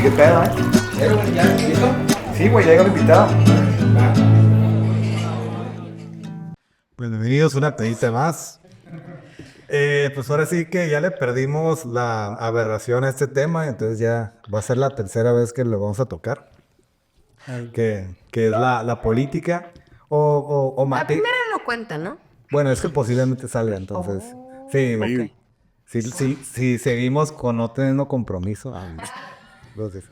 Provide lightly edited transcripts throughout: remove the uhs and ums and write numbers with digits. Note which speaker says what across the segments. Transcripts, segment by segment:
Speaker 1: ¿Qué pedo,
Speaker 2: ¿Ya? ¿Listo?
Speaker 1: Sí, güey, ya llegó el invitado. Bienvenidos a una pedita más. Pues ahora sí que ya le perdimos la aberración a este tema, entonces ya va a ser la tercera vez que lo vamos a tocar, que es la política o
Speaker 3: La
Speaker 1: mate.
Speaker 3: primera no cuenta, ¿no?
Speaker 1: Bueno, es que posiblemente salga, entonces. Sí,
Speaker 3: ok.
Speaker 1: sí, seguimos con no teniendo compromiso. Entonces,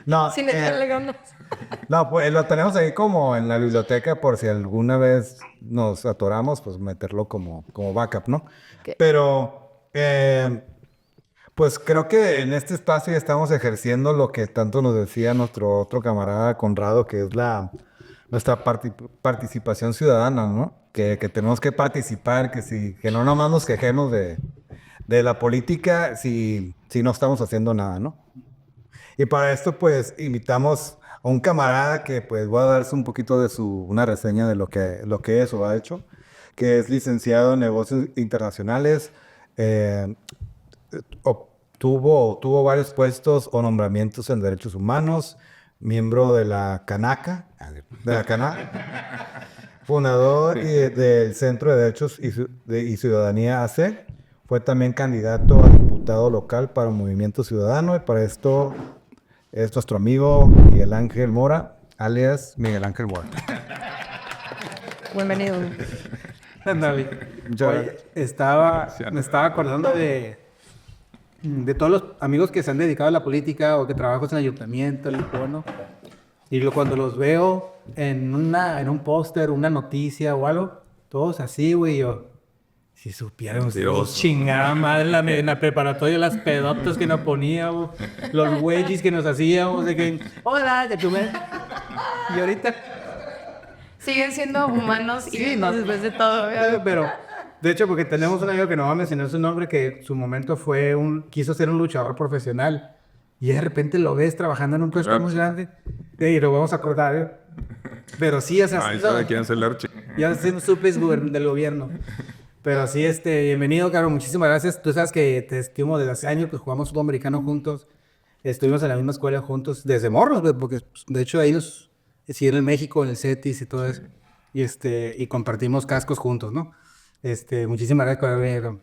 Speaker 1: no,
Speaker 3: Sin echarle ganas.
Speaker 1: no, pues lo tenemos ahí como en la biblioteca por si alguna vez nos atoramos, pues meterlo como backup, ¿no?
Speaker 3: Ok.
Speaker 1: Pero, pues creo que en este espacio ya estamos ejerciendo lo que tanto nos decía nuestro otro camarada Conrado, que es nuestra participación ciudadana, ¿no? Que tenemos que participar, que no nomás nos quejemos de la política si no estamos haciendo nada, ¿no? Y para esto, pues, invitamos a un camarada que, pues, voy a darse un poquito de una reseña de lo que es o ha hecho, que es licenciado en negocios internacionales, tuvo varios puestos o nombramientos en derechos humanos, miembro de la CANAC, fundador del Centro de Derechos y Ciudadanía AC. Fue también candidato a diputado local para Movimiento Ciudadano, y para esto es nuestro amigo Miguel Ángel Mora, alias Miguel Ángel Mora.
Speaker 3: Bienvenido.
Speaker 2: Ándale.
Speaker 1: Muchas
Speaker 2: Oye, me estaba acordando de todos los amigos que se han dedicado a la política o que trabajan en el ayuntamiento, el icono. Y cuando los veo en un póster, una noticia o algo, todos así, güey, yo... Si supiéramos, chingada madre en la preparatoria, las pedotas que nos poníamos, los güeyes que nos hacíamos, de que, hola, ya tú me... Y ahorita...
Speaker 3: Siguen siendo humanos
Speaker 2: Sí,
Speaker 3: y
Speaker 2: no.
Speaker 3: después de todo.
Speaker 2: Pero, de hecho, porque tenemos un amigo que no va a mencionar su nombre, que en su momento quiso ser un luchador profesional. Y de repente lo ves trabajando en un puesto muy grande. Y lo vamos a acordar, ¿eh? Pero sí, o sea,
Speaker 4: Ahí sabe quién es el archi.
Speaker 2: ya siendo suples del gobierno. Pero sí, bienvenido, Caro, muchísimas gracias. Tú sabes que te estimo desde hace años, pues jugamos fútbol americano juntos. Estuvimos en la misma escuela juntos desde morros, güey, porque pues, de hecho ellos siguieron en México, en el CETIS y todo eso. Y compartimos cascos juntos, ¿no? Muchísimas gracias por haber venido.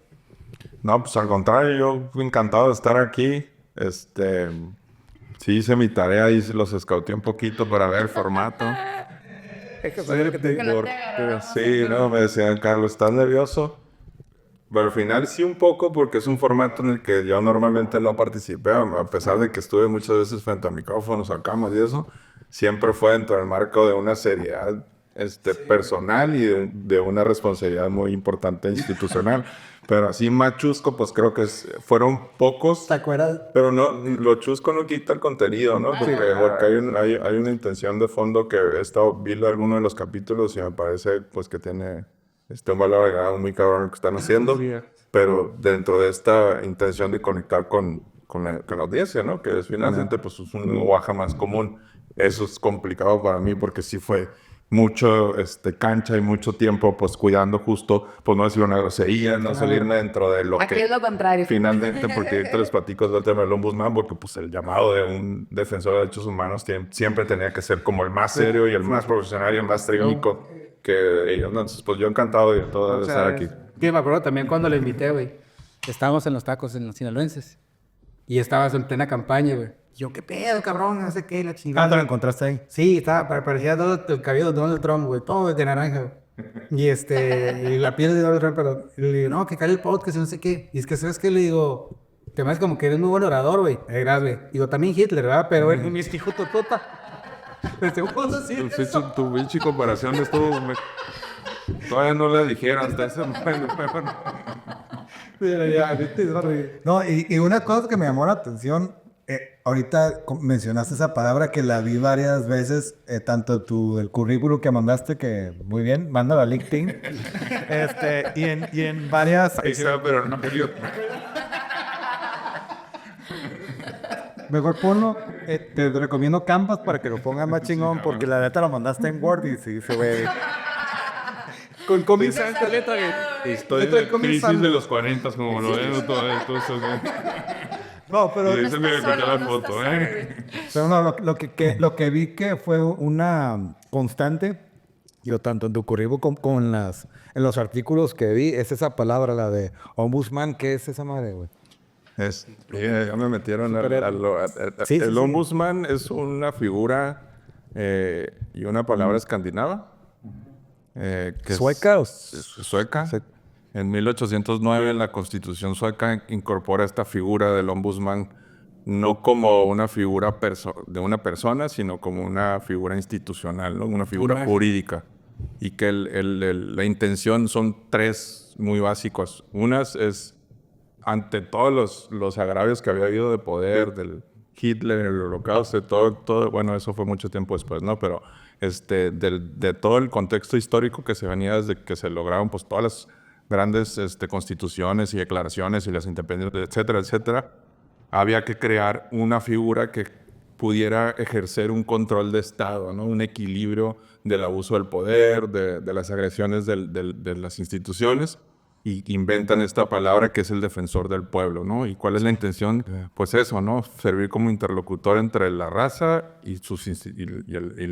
Speaker 4: No, pues al contrario, yo fui encantado de estar aquí. Sí hice mi tarea y los escauteé un poquito para ver el formato.
Speaker 3: Que no te agarraron.
Speaker 4: Sí, no, me decían, Carlos, ¿estás nervioso? Pero al final sí un poco, porque es un formato en el que yo normalmente no participé, a pesar de que estuve muchas veces frente a micrófonos, a cámaras y eso, siempre fue dentro del marco de una seriedad personal y de una responsabilidad muy importante institucional. Pero así más chusco, pues creo que fueron pocos.
Speaker 2: ¿Te acuerdas?
Speaker 4: Pero no, lo chusco no quita el contenido, ¿no? Porque hay una intención de fondo que he estado viendo algunos de los capítulos y me parece pues que tiene un valor agregado muy cabrón lo que están haciendo. Pero dentro de esta intención de conectar con la audiencia, ¿no? Que es finalmente pues es un lenguaje más común. Eso es complicado para mí porque sí fue mucho cancha y mucho tiempo pues cuidando justo pues no decir una grosería, no salirme dentro de lo
Speaker 3: Aquí
Speaker 4: que
Speaker 3: es lo contrario.
Speaker 4: finalmente, porque ahorita les platico del tema del ombudsman, porque pues el llamado de un defensor de derechos humanos siempre tenía que ser como el más serio y el más profesional y el más técnico que ellos. Entonces pues yo encantado de todo de estar aquí.
Speaker 2: Que me acuerdo también cuando lo invité, güey. Estábamos en los tacos en los sinaloenses. Y estabas en plena campaña, güey. Yo, ¿qué pedo, cabrón? No sé qué, la chingada.
Speaker 1: ¿Te lo encontraste ahí?
Speaker 2: Sí, parecía todo el cabello de Donald Trump, güey. Todo de naranja, güey. Y la piel de Donald Trump, pero... Y le digo, no, que cae el podcast y no sé qué. Y es que, ¿sabes qué? Le digo... Te me hace como que eres muy buen orador, güey. Gracias, güey. Digo, también Hitler, ¿verdad? Pero él mi hijo totota. Sí,
Speaker 4: Tu pinche comparación estuvo... Todavía no la dijeron hasta ese momento.
Speaker 1: No, y una cosa que me llamó la atención, ahorita mencionaste esa palabra que la vi varias veces, tanto el currículum que mandaste, que muy bien, mándalo a LinkedIn, y en varias...
Speaker 4: Ahí está, pero no me dio.
Speaker 1: Mejor ponlo, te recomiendo Canvas para que lo pongas más chingón, porque la neta lo mandaste en Word y sí se ve...
Speaker 2: Con Comic Sans, esta letra, güey.
Speaker 4: Estoy en la crisis de los 40, como lo veo todo eso.
Speaker 1: No, pero,
Speaker 4: Y ese me
Speaker 3: estás
Speaker 4: encontré
Speaker 3: solo,
Speaker 4: la
Speaker 3: no
Speaker 4: foto,
Speaker 3: estás
Speaker 1: pero no, lo que vi que fue una constante, yo tanto en tu currículum como en los artículos que vi, es esa palabra, la de ombudsman. ¿Qué es esa madre, güey?
Speaker 4: Ya me metieron
Speaker 1: Sí, sí,
Speaker 4: el
Speaker 1: sí.
Speaker 4: ombudsman es una figura y una palabra escandinava. Que
Speaker 1: ¿Sueca o
Speaker 4: es sueca. En 1809 la Constitución sueca incorpora esta figura del ombudsman no como una figura de una persona, sino como una figura institucional, ¿no? Una figura jurídica. Y que la intención son tres muy básicos. Unas es, ante todos los agravios que había habido de poder, del Hitler, el Holocausto, todo, bueno, eso fue mucho tiempo después, ¿no? Pero de todo el contexto histórico que se venía desde que se lograron pues todas las grandes constituciones y declaraciones y las independencias, etcétera, etcétera, había que crear una figura que pudiera ejercer un control de Estado, ¿no? Un equilibrio del abuso del poder, de las agresiones de las instituciones, y inventan esta palabra que es el defensor del pueblo, ¿no? ¿Y cuál es la intención? Pues eso, ¿no? Servir como interlocutor entre la raza y,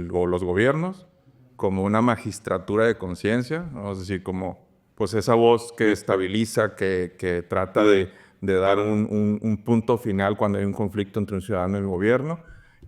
Speaker 4: los gobiernos, como una magistratura de conciencia, ¿no? Es decir, como pues esa voz que estabiliza, que trata de dar un punto final cuando hay un conflicto entre un ciudadano y el gobierno,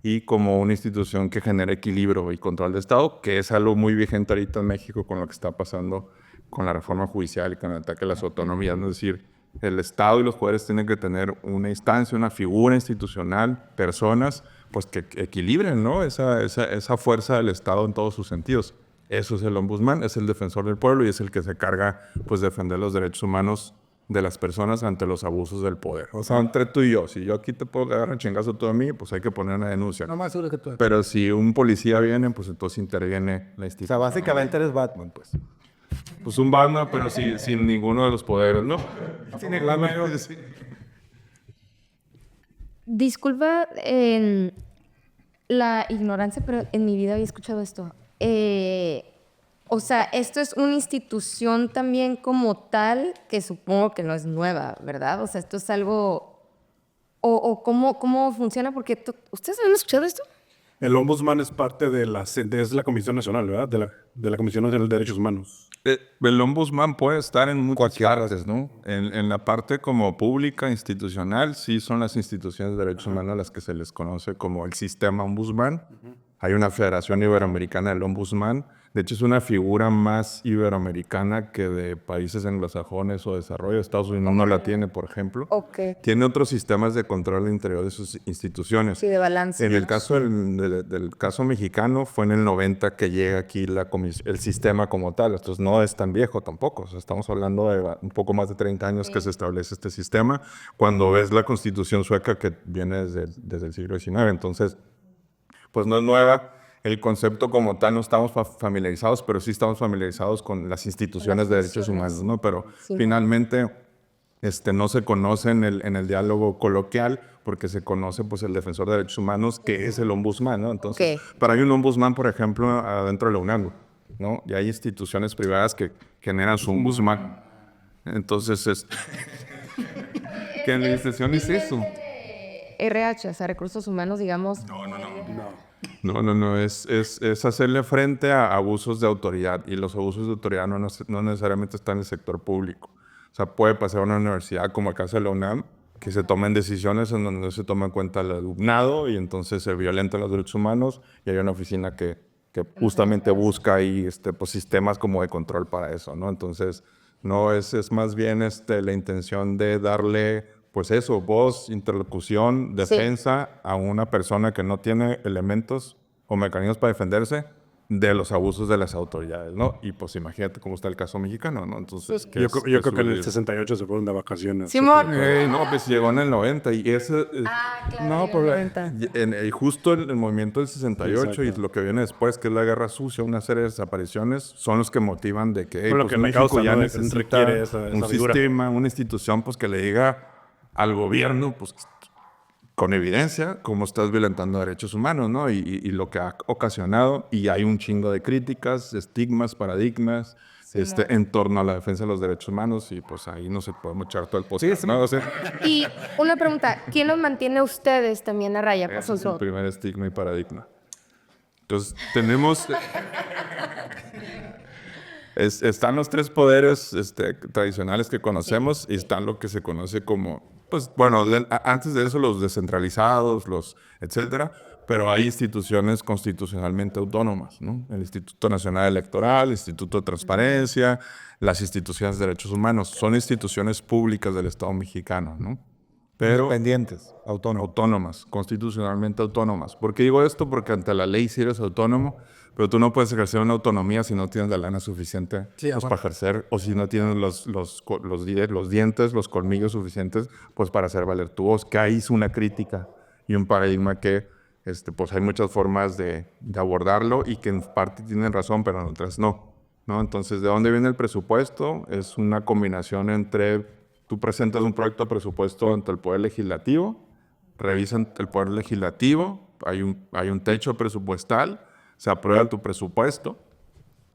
Speaker 4: y como una institución que genera equilibrio y control de Estado, que es algo muy vigente ahorita en México con lo que está pasando con la reforma judicial y con el ataque a las autonomías. Es decir, el Estado y los poderes tienen que tener una instancia, una figura institucional, personas, pues que equilibren, ¿no? Esa fuerza del Estado en todos sus sentidos. Eso es el ombudsman, es el defensor del pueblo y es el que se carga, pues, de defender los derechos humanos de las personas ante los abusos del poder. O sea, entre tú y yo, si yo aquí te puedo dar un chingazo tú a mí, pues hay que poner una denuncia.
Speaker 2: No más seguro que tú.
Speaker 4: Pero si un policía viene, pues entonces interviene la
Speaker 1: O
Speaker 4: institución.
Speaker 1: sea, básicamente eres Batman, pues.
Speaker 4: Pues un Batman, pero sin ninguno de los poderes, ¿no?
Speaker 1: Sin el
Speaker 4: Sí.
Speaker 3: Disculpa la ignorancia, pero en mi vida había escuchado esto. O sea, esto es una institución también como tal, que supongo que no es nueva, ¿verdad? O sea, esto es algo... ¿O cómo funciona? Porque ¿ustedes han escuchado esto?
Speaker 5: El ombudsman es parte de es la Comisión Nacional, ¿verdad? De la Comisión Nacional de Derechos Humanos.
Speaker 4: El ombudsman puede estar en muchas
Speaker 1: Cualquier
Speaker 4: partes, ¿no? En la parte como pública, institucional, sí son las instituciones de derechos humanos las que se les conoce como el sistema ombudsman. Hay una Federación Iberoamericana del Ombudsman. De hecho, es una figura más iberoamericana que de países anglosajones o desarrollo. Estados Unidos no la tiene, por ejemplo.
Speaker 3: Ok.
Speaker 4: Tiene otros sistemas de control al interior de sus instituciones.
Speaker 3: Sí, de balance.
Speaker 4: En el caso del caso mexicano, fue en el 90 que llega aquí el sistema como tal. Entonces, no es tan viejo tampoco. O sea, estamos hablando de un poco más de 30 años que se establece este sistema. Cuando ves la Constitución sueca, que viene desde el siglo XIX. Entonces, pues no es nueva. El concepto como tal no estamos familiarizados, pero sí estamos familiarizados con las instituciones de derechos humanos, ¿no? Pero finalmente no se conoce en el diálogo coloquial, porque se conoce pues el defensor de derechos humanos, que es el ombudsman, ¿no? Entonces, para hay un ombudsman, por ejemplo, adentro de la UNAM, ¿no? Y hay instituciones privadas que generan su ombudsman. Entonces, ¿qué administración es eso?
Speaker 3: RH, o sea, recursos humanos, digamos.
Speaker 4: No, es hacerle frente a abusos de autoridad, y los abusos de autoridad no necesariamente están en el sector público. O sea, puede pasar a una universidad como el caso de la UNAM, que se tomen decisiones en donde no se toma en cuenta el alumnado y entonces se violentan los derechos humanos, y hay una oficina que justamente busca ahí pues, sistemas como de control para eso, ¿no? Entonces, no es más bien la intención de darle... Pues eso, voz, interlocución, defensa a una persona que no tiene elementos o mecanismos para defenderse de los abusos de las autoridades, ¿no? Y pues imagínate cómo está el caso mexicano, ¿no? Entonces,
Speaker 5: Yo creo que en el 68 se fueron de vacaciones.
Speaker 3: Simón.
Speaker 4: No, pues llegó en el 90 y ese...
Speaker 3: Claro,
Speaker 4: no, pero y justo el movimiento del 68 y
Speaker 5: Exacto.
Speaker 4: lo que viene después, que es la Guerra Sucia, una serie de desapariciones, son los que motivan de que,
Speaker 5: Por lo
Speaker 4: pues,
Speaker 5: que me
Speaker 4: México
Speaker 5: causa,
Speaker 4: ya
Speaker 5: ¿no?
Speaker 4: necesita
Speaker 5: Requiere esa
Speaker 4: un
Speaker 5: figura.
Speaker 4: sistema, una institución, pues que le diga al gobierno, pues con evidencia, cómo estás violentando derechos humanos, ¿no? Y lo que ha ocasionado, y hay un chingo de críticas, estigmas, paradigmas, en torno a la defensa de los derechos humanos y pues ahí no se podemos echar todo el podcast, ¿no? O sea,
Speaker 3: Y una pregunta, ¿quién los mantiene a ustedes también a raya?
Speaker 4: ese es el primer estigma y paradigma. Entonces, tenemos... están los tres poderes tradicionales que conocemos y están lo que se conoce como, pues bueno, antes de eso los descentralizados, etcétera, pero hay instituciones constitucionalmente autónomas, ¿no? El Instituto Nacional Electoral, el Instituto de Transparencia, las instituciones de derechos humanos, son instituciones públicas del Estado mexicano, ¿no? Pero
Speaker 1: Independientes, autónomos.
Speaker 4: autónomas, constitucionalmente autónomas. ¿Por qué digo esto? Porque ante la ley sí eres autónomo, pero tú no puedes ejercer una autonomía si no tienes la lana suficiente pues, para ejercer o si no tienes los dientes, los colmillos suficientes pues, para hacer valer tu voz. Que ahí es una crítica y un paradigma que pues hay muchas formas de abordarlo y que en parte tienen razón, pero en otras no. Entonces, ¿de dónde viene el presupuesto? Es una combinación entre... Tú presentas un proyecto de presupuesto ante el Poder Legislativo, revisan el Poder Legislativo, hay un techo presupuestal, se aprueba tu presupuesto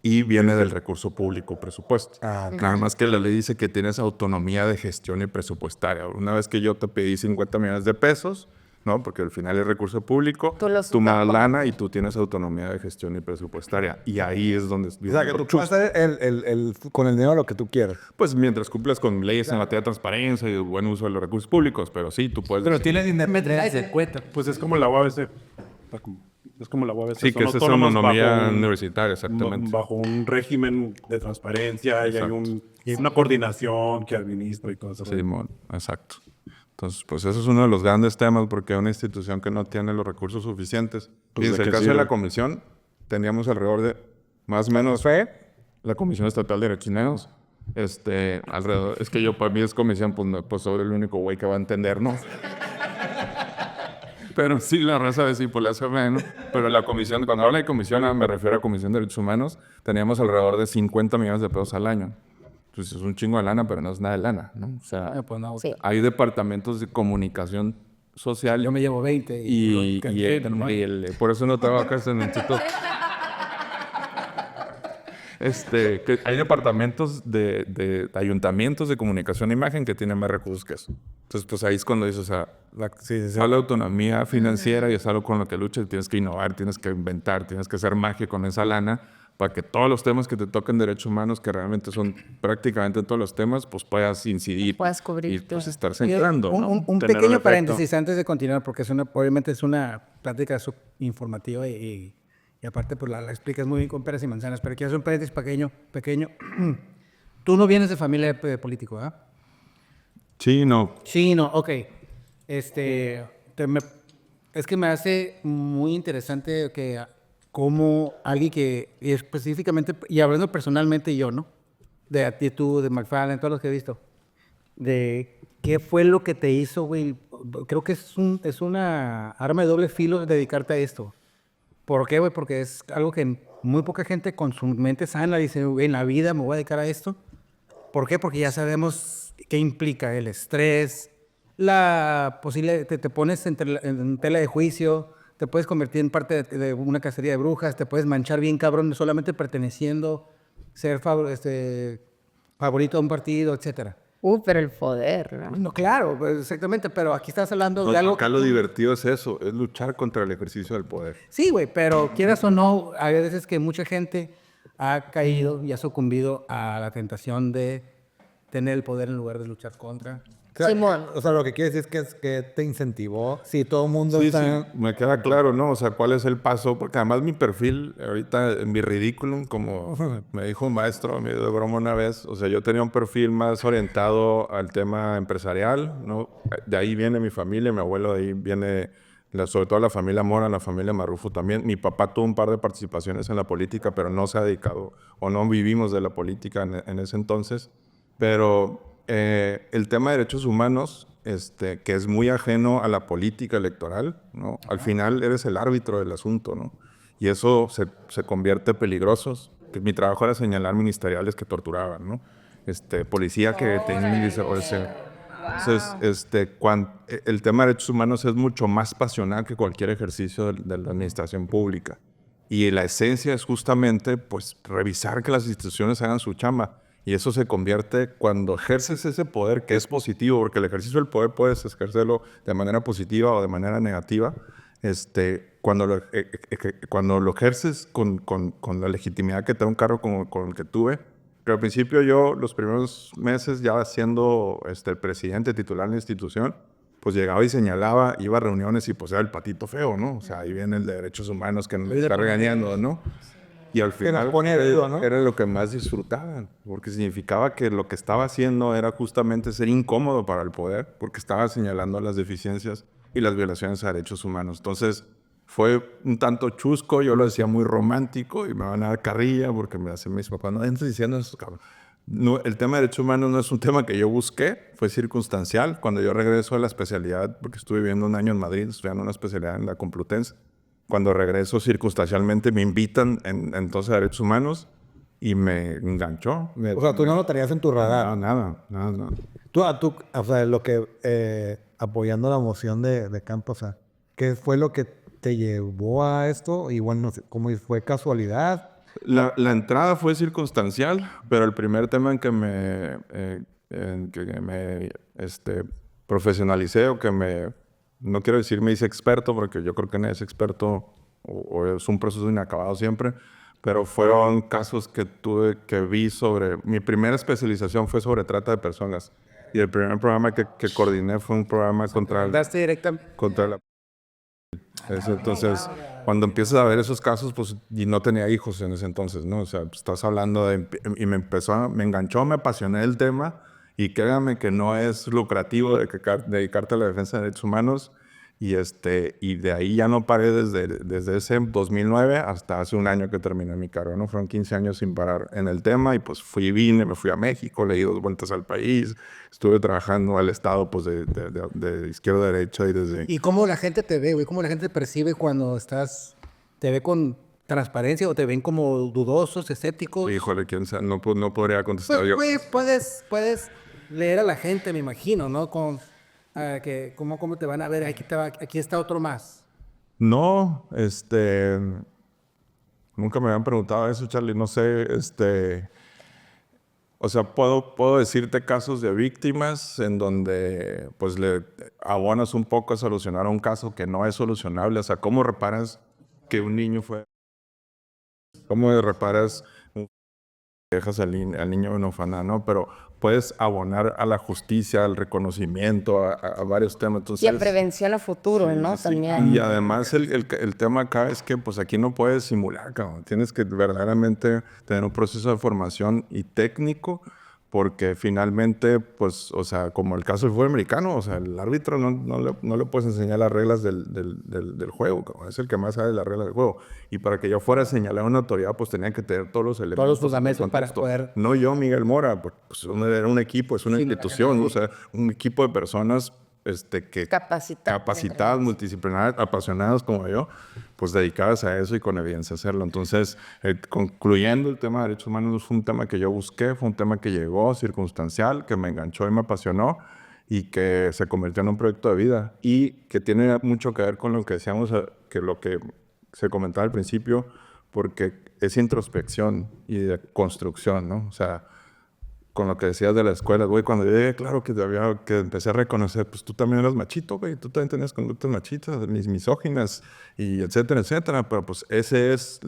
Speaker 4: y viene del recurso público presupuesto. Nada más que la ley dice que tienes autonomía de gestión y presupuestaria. Una vez que yo te pedí 50 millones de pesos, ¿no? Porque al final es recurso público, tú me das lana y tú tienes autonomía de gestión y presupuestaria. Y ahí es donde...
Speaker 1: O sea, que tú puedes hacer con el dinero lo que tú quieras.
Speaker 4: Pues mientras cumplas con leyes en materia de transparencia y buen uso de los recursos públicos, pero sí, tú puedes...
Speaker 2: Pero tienes independencia de cuenta.
Speaker 5: Pues es como la UABC. Es como la UABC.
Speaker 4: Sí, que es esa
Speaker 5: autónomos
Speaker 4: autonomía universitaria, exactamente.
Speaker 5: Bajo un régimen de transparencia y hay una coordinación que administra y cosas así.
Speaker 4: Simón, exacto. Entonces, pues eso es uno de los grandes temas porque una institución que no tiene los recursos suficientes.
Speaker 5: Pues,
Speaker 4: Fíjense,
Speaker 5: ¿de
Speaker 4: el
Speaker 5: qué
Speaker 4: caso de
Speaker 5: sirve?
Speaker 4: la comisión, teníamos alrededor de, más o menos, la Comisión Estatal de Derechos Humanos, alrededor, es que yo para mí es comisión, pues soy el único güey que va a entender, ¿no? Pero sí, la raza de sí, pues la hace menos. Pero la comisión, cuando hablo de comisión, me refiero a Comisión de Derechos Humanos, teníamos alrededor de 50 millones de pesos al año. Entonces es un chingo de lana, pero no es nada de lana, ¿no? O sea,
Speaker 2: Pues no,
Speaker 3: Sí.
Speaker 4: hay departamentos de comunicación social
Speaker 2: yo me llevo 20
Speaker 4: por eso no trabajas en el instituto. Que hay departamentos de ayuntamientos de comunicación e imagen que tienen más recursos que eso. Entonces, pues ahí es cuando dices, o sea, es la autonomía financiera y es algo con lo que luchas, tienes que innovar, tienes que inventar, tienes que hacer magia con esa lana para que todos los temas que te toquen derechos humanos, que realmente son prácticamente todos los temas, pues puedas incidir.
Speaker 3: Puedas cubrir
Speaker 4: y
Speaker 3: todo.
Speaker 4: pues estar centrando, ¿no?
Speaker 2: Un
Speaker 4: Tener un
Speaker 2: pequeño
Speaker 4: efecto.
Speaker 2: paréntesis antes de continuar, porque obviamente es una plática informativa y aparte pues la explicas muy bien con peras y manzanas, pero quiero hacer un paréntesis pequeño. Tú no vienes de familia de político, ¿ah?
Speaker 4: Sí, no.
Speaker 2: Sí, no, ok. Es que me hace muy interesante que como alguien que y específicamente, y hablando personalmente yo, ¿no? De a ti, tú, de McFarlane, todos los que he visto, de qué fue lo que te hizo, güey. Creo que es una arma de doble filo dedicarte a esto. ¿Por qué, güey? Porque es algo que muy poca gente con su mente sana dice, güey, en la vida me voy a dedicar a esto. ¿Por qué? Porque ya sabemos qué implica el estrés, la posible, te pones en tela de juicio, te puedes convertir en parte de una cacería de brujas, te puedes manchar bien cabrón solamente perteneciendo, ser favorito de un partido, etcétera.
Speaker 3: Pero el poder, ¿no?
Speaker 2: No, claro, pues, exactamente, pero aquí estás hablando de algo...
Speaker 4: Acá lo divertido es eso, es luchar contra el ejercicio del poder.
Speaker 2: Sí, güey, pero quieras o no, hay veces que mucha gente ha caído y ha sucumbido a la tentación de tener el poder en lugar de luchar contra.
Speaker 1: O sea,
Speaker 3: Simón.
Speaker 1: O sea, lo que quiere decir es que te incentivó. Sí, todo el mundo
Speaker 4: Sí,
Speaker 1: está...
Speaker 4: sí, me queda claro, ¿no? O sea, ¿cuál es el paso? Porque además mi perfil, ahorita en mi ridículum, como me dijo un maestro, me dio de broma una vez, o sea, yo tenía un perfil más orientado al tema empresarial, ¿no? De ahí viene mi familia, mi abuelo, de ahí viene, sobre todo la familia Mora, la familia Marrufo también. Mi papá tuvo un par de participaciones en la política, pero no se ha dedicado, o no vivimos de la política en ese entonces. Pero el tema de derechos humanos, que es muy ajeno a la política electoral, ¿no? Al final eres el árbitro del asunto, ¿no? Y eso se convierte peligrosos. Que mi trabajo era señalar ministeriales que torturaban, ¿no? Policía que detenían y desaparecían. Entonces, el tema de derechos humanos es mucho más pasional que cualquier ejercicio de la administración pública. Y la esencia es justamente, pues, revisar que las instituciones hagan su chamba. Y eso se convierte cuando ejerces ese poder, que es positivo, porque el ejercicio del poder puedes ejercerlo de manera positiva o de manera negativa. Cuando lo ejerces con la legitimidad que te da un cargo con el que tuve. Pero al principio yo, los primeros meses, ya siendo el presidente titular de la institución, pues llegaba y señalaba, iba a reuniones y pues era el patito feo, ¿no? O sea, ahí viene el de derechos humanos que nos está regañando, ¿no? Y al final era lo que más disfrutaban, porque significaba que lo que estaba haciendo era justamente ser incómodo para el poder, porque estaba señalando las deficiencias y las violaciones a derechos humanos. Entonces, fue un tanto chusco, yo lo decía muy romántico y me van a dar carrilla porque me hacen mis papás, no antes diciendo eso, cabrón. No, el tema de derechos humanos no es un tema que yo busqué, fue circunstancial. Cuando yo regreso a la especialidad, porque estuve viviendo un año en Madrid, estudiando una especialidad en la Complutense, cuando regreso circunstancialmente me invitan entonces a derechos humanos y me enganchó.
Speaker 1: O sea, tú no lo tenías en tu radar.
Speaker 4: No, nada.
Speaker 1: Tú, o sea, lo que, apoyando la moción de Campos, o sea, ¿qué fue lo que te llevó a esto? Y bueno, no sé, ¿cómo fue casualidad?
Speaker 4: La entrada fue circunstancial, pero el primer tema en que me profesionalicé o que no quiero decir me hice experto, porque yo creo que no es experto o es un proceso inacabado siempre, pero fueron casos que vi sobre... Mi primera especialización fue sobre trata de personas y el primer programa que coordiné fue un programa contra la... Entonces, cuando empiezas a ver esos casos, pues, y no tenía hijos en ese entonces, ¿no? O sea, pues, estás hablando de... Y me enganchó, me apasioné el tema, y créanme que no es lucrativo dedicarte a la defensa de derechos humanos, y de ahí ya no paré desde ese 2009 hasta hace un año que terminé mi carrera, ¿no? Fueron 15 años sin parar en el tema, y pues me fui a México, le di 2 vueltas al país, estuve trabajando al Estado, pues, de izquierda a derecha y desde...
Speaker 2: ¿Y cómo la gente te ve, güey? ¿Cómo la gente te percibe cuando te ve con transparencia o te ven como dudosos, escépticos?
Speaker 4: Híjole, quién sabe, no podría contestar
Speaker 2: Pues,
Speaker 4: yo.
Speaker 2: güey, puedes leer a la gente, me imagino, ¿no? ¿Cómo te van a ver? Aquí está otro más.
Speaker 4: No, nunca me habían preguntado eso, Charlie. No sé, o sea, puedo decirte casos de víctimas en donde, pues, le abonas un poco a solucionar un caso que no es solucionable. O sea, ¿cómo reparas que un niño fue? ¿Cómo reparas dejas al niño en orfanato, ¿no? Pero puedes abonar a la justicia, al reconocimiento, a varios temas. Entonces,
Speaker 3: Y a prevención a futuro, ¿no?
Speaker 4: sí.
Speaker 3: También.
Speaker 4: Y además el tema acá es que pues aquí no puedes simular, cabrón. Tienes que verdaderamente tener un proceso de formación y técnico, porque finalmente, pues, o sea, como el caso del fútbol americano, o sea, el árbitro no le puedes enseñar las reglas del juego, cabrón. Es el que más sabe las reglas del juego. Y para que yo fuera a señalar una autoridad, pues tenía que tener todos los elementos.
Speaker 2: Todos los fundamentos para poder...
Speaker 4: No yo, Miguel Mora, pues era un equipo, es una institución, o sea, un equipo de personas capacitadas, multidisciplinarias, apasionadas como yo, pues dedicadas a eso y con evidencia hacerlo. Entonces, concluyendo el tema de derechos humanos, fue un tema que yo busqué, fue un tema que llegó circunstancial, que me enganchó y me apasionó y que se convirtió en un proyecto de vida y que tiene mucho que ver con lo que decíamos, que lo que se comentaba al principio, porque es introspección y de construcción, ¿no? O sea, con lo que decías de la escuela, güey, cuando yo llegué, claro que empecé a reconocer, pues tú también eras machito, güey, tú también tenías conductas machitas, misóginas, y etcétera, etcétera, pero pues eso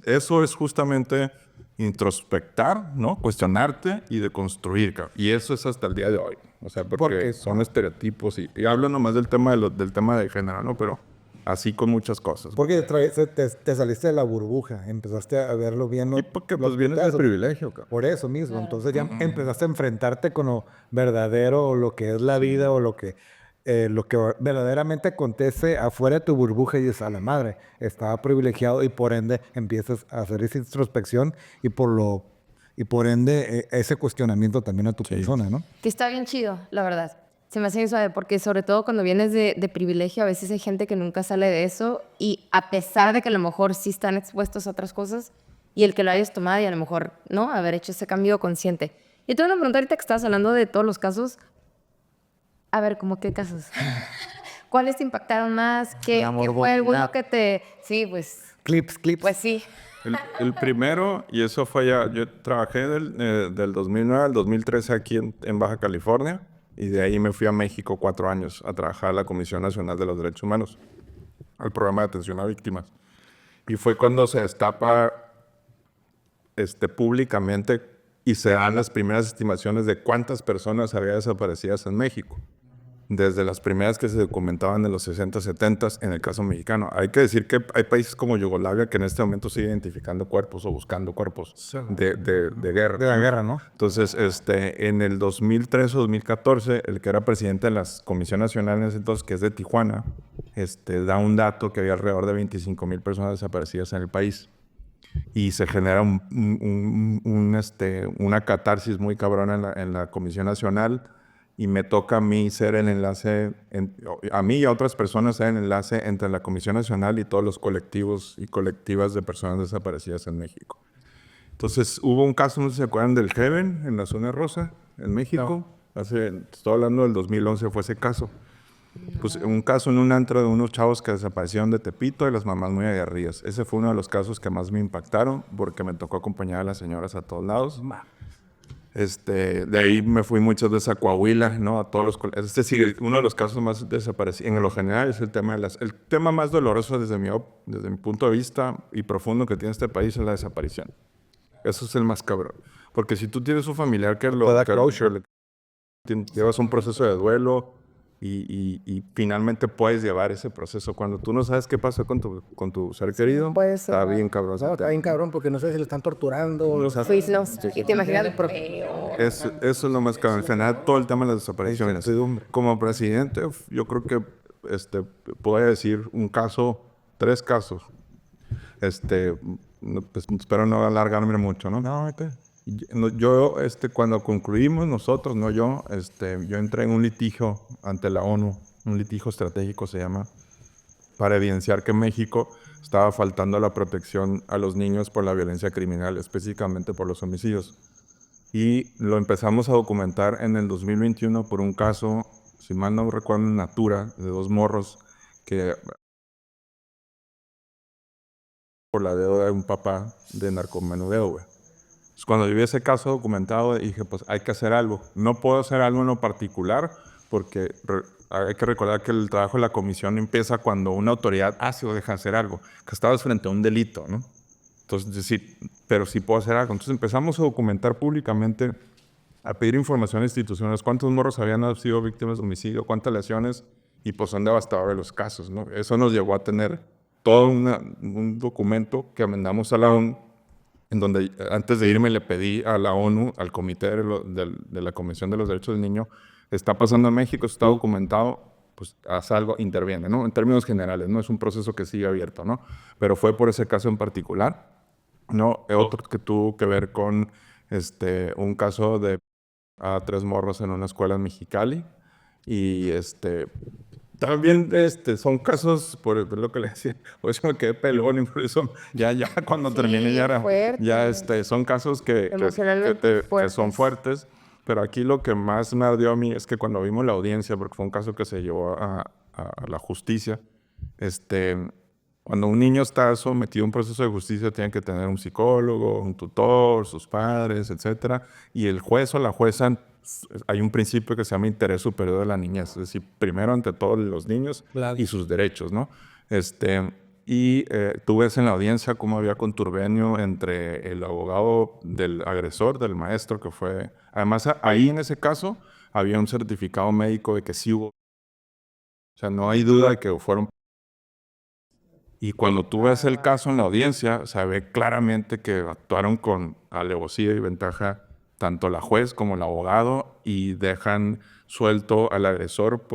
Speaker 4: es justamente introspectar, ¿no? Cuestionarte y deconstruir, cabrón. Y eso es hasta el día de hoy, o sea, porque son estereotipos, y hablo nomás del tema de género, ¿no? Pero así con muchas cosas.
Speaker 1: Porque te saliste de la burbuja, empezaste a verlo bien.
Speaker 4: Y porque pues vienes del privilegio, cabrón.
Speaker 1: Por eso mismo, entonces ya empezaste a enfrentarte con lo verdadero, o lo que es la vida, o lo que verdaderamente acontece afuera de tu burbuja, y dices, a la madre, estaba privilegiado, y por ende empiezas a hacer esa introspección y por ende ese cuestionamiento también a tu persona, ¿no?
Speaker 3: Que está bien chido, la verdad. Se me hace bien suave, porque sobre todo cuando vienes de privilegio, a veces hay gente que nunca sale de eso, y a pesar de que a lo mejor sí están expuestos a otras cosas, y el que lo hayas tomado y a lo mejor, ¿no? Haber hecho ese cambio consciente. Y te voy a preguntar ahorita que estabas hablando de todos los casos. A ver, ¿cómo qué casos? ¿Cuáles te impactaron más? ¿Qué fue alguno que te... Sí, pues...
Speaker 1: Clips.
Speaker 3: Pues sí.
Speaker 4: El primero, y eso fue ya, yo trabajé del 2009 al 2013 aquí en Baja California, y de ahí me fui a México 4 años a trabajar a la Comisión Nacional de los Derechos Humanos, al programa de atención a víctimas. Y fue cuando se destapa públicamente y se dan las primeras estimaciones de cuántas personas había desaparecidas en México. Desde las primeras que se documentaban en los 60, 70 en el caso mexicano. Hay que decir que hay países como Yugoslavia que en este momento siguen identificando cuerpos o buscando cuerpos de guerra.
Speaker 1: De la guerra, ¿no?
Speaker 4: Entonces, en el 2013 o 2014, el que era presidente de la Comisión Nacional en ese entonces, que es de Tijuana, da un dato que había alrededor de 25,000 personas desaparecidas en el país. Y se genera una catarsis muy cabrona en la Comisión Nacional. Y me toca a mí ser el enlace, a mí y a otras personas ser el enlace entre la Comisión Nacional y todos los colectivos y colectivas de personas desaparecidas en México. Entonces, hubo un caso, no sé si se acuerdan, del Heaven en la zona rosa, en México. No. Estoy hablando del 2011, fue ese caso. Pues un caso en un antro de unos chavos que desaparecieron de Tepito y las mamás muy aguerridas. Ese fue uno de los casos que más me impactaron porque me tocó acompañar a las señoras a todos lados. De ahí me fui muchas veces a Coahuila, ¿no? A todos los... Es decir, uno de los casos más desaparecidos, en lo general, es el tema el tema más doloroso desde mi punto de vista y profundo que tiene este país es la desaparición. Eso es el más cabrón. Porque si tú tienes un familiar que llevas un proceso de duelo y finalmente puedes llevar ese proceso. Cuando tú no sabes qué pasó con tu ser querido, está bien cabrón.
Speaker 2: No, está bien cabrón porque no sé si lo están torturando.
Speaker 3: No, te imaginas
Speaker 4: eso es lo más cabrón. En general, todo el tema de la desaparición. Como presidente, yo creo que puedo decir 3 casos. Pues, espero no alargarme mucho, ¿no?
Speaker 1: No, okay.
Speaker 4: Yo, cuando concluimos nosotros, no yo, yo entré en un litigio ante la ONU, un litigio estratégico se llama, para evidenciar que México estaba faltando la protección a los niños por la violencia criminal, específicamente por los homicidios. Y lo empezamos a documentar en el 2021 por un caso, si mal no recuerdo, en Natura, de 2 morros que por la deuda de un papá de narcomenudeo, güey. Cuando yo vi ese caso documentado, dije, pues hay que hacer algo. No puedo hacer algo en lo particular, porque hay que recordar que el trabajo de la comisión empieza cuando una autoridad hace o deja hacer algo, que estabas frente a un delito, ¿no? Entonces, sí, pero sí puedo hacer algo. Entonces empezamos a documentar públicamente, a pedir información a instituciones, cuántos morros habían sido víctimas de homicidio, cuántas lesiones, y pues son devastadores los casos, ¿no? Eso nos llevó a tener todo un documento que mandamos a la ONU, en donde antes de irme le pedí a la ONU, al comité de la Comisión de los Derechos del Niño, está pasando en México, está documentado, pues haz algo, interviene, ¿no? En términos generales, no es un proceso que sigue abierto, ¿no? Pero fue por ese caso en particular, ¿no? Otro que tuvo que ver con un caso de 3 morros en una escuela en Mexicali, y también son casos, por lo que le decía, por eso me quedé pelón, y por eso ya cuando terminé ya era, fuerte. Son casos que son fuertes, pero aquí lo que más me ardió a mí es que cuando vimos la audiencia, porque fue un caso que se llevó a la justicia, cuando un niño está sometido a un proceso de justicia, tiene que tener un psicólogo, un tutor, sus padres, etcétera, y el juez o la jueza, hay un principio que se llama interés superior de la niñez, es decir, primero ante todos los niños y sus derechos, ¿no? Tú ves en la audiencia cómo había conturbio entre el abogado del agresor, del maestro, que fue... Además, ahí en ese caso había un certificado médico de que sí hubo... O sea, no hay duda de que fueron... Y cuando tú ves el caso en la audiencia, se ve claramente que actuaron con alevosía y ventaja tanto la juez como el abogado, y dejan suelto al agresor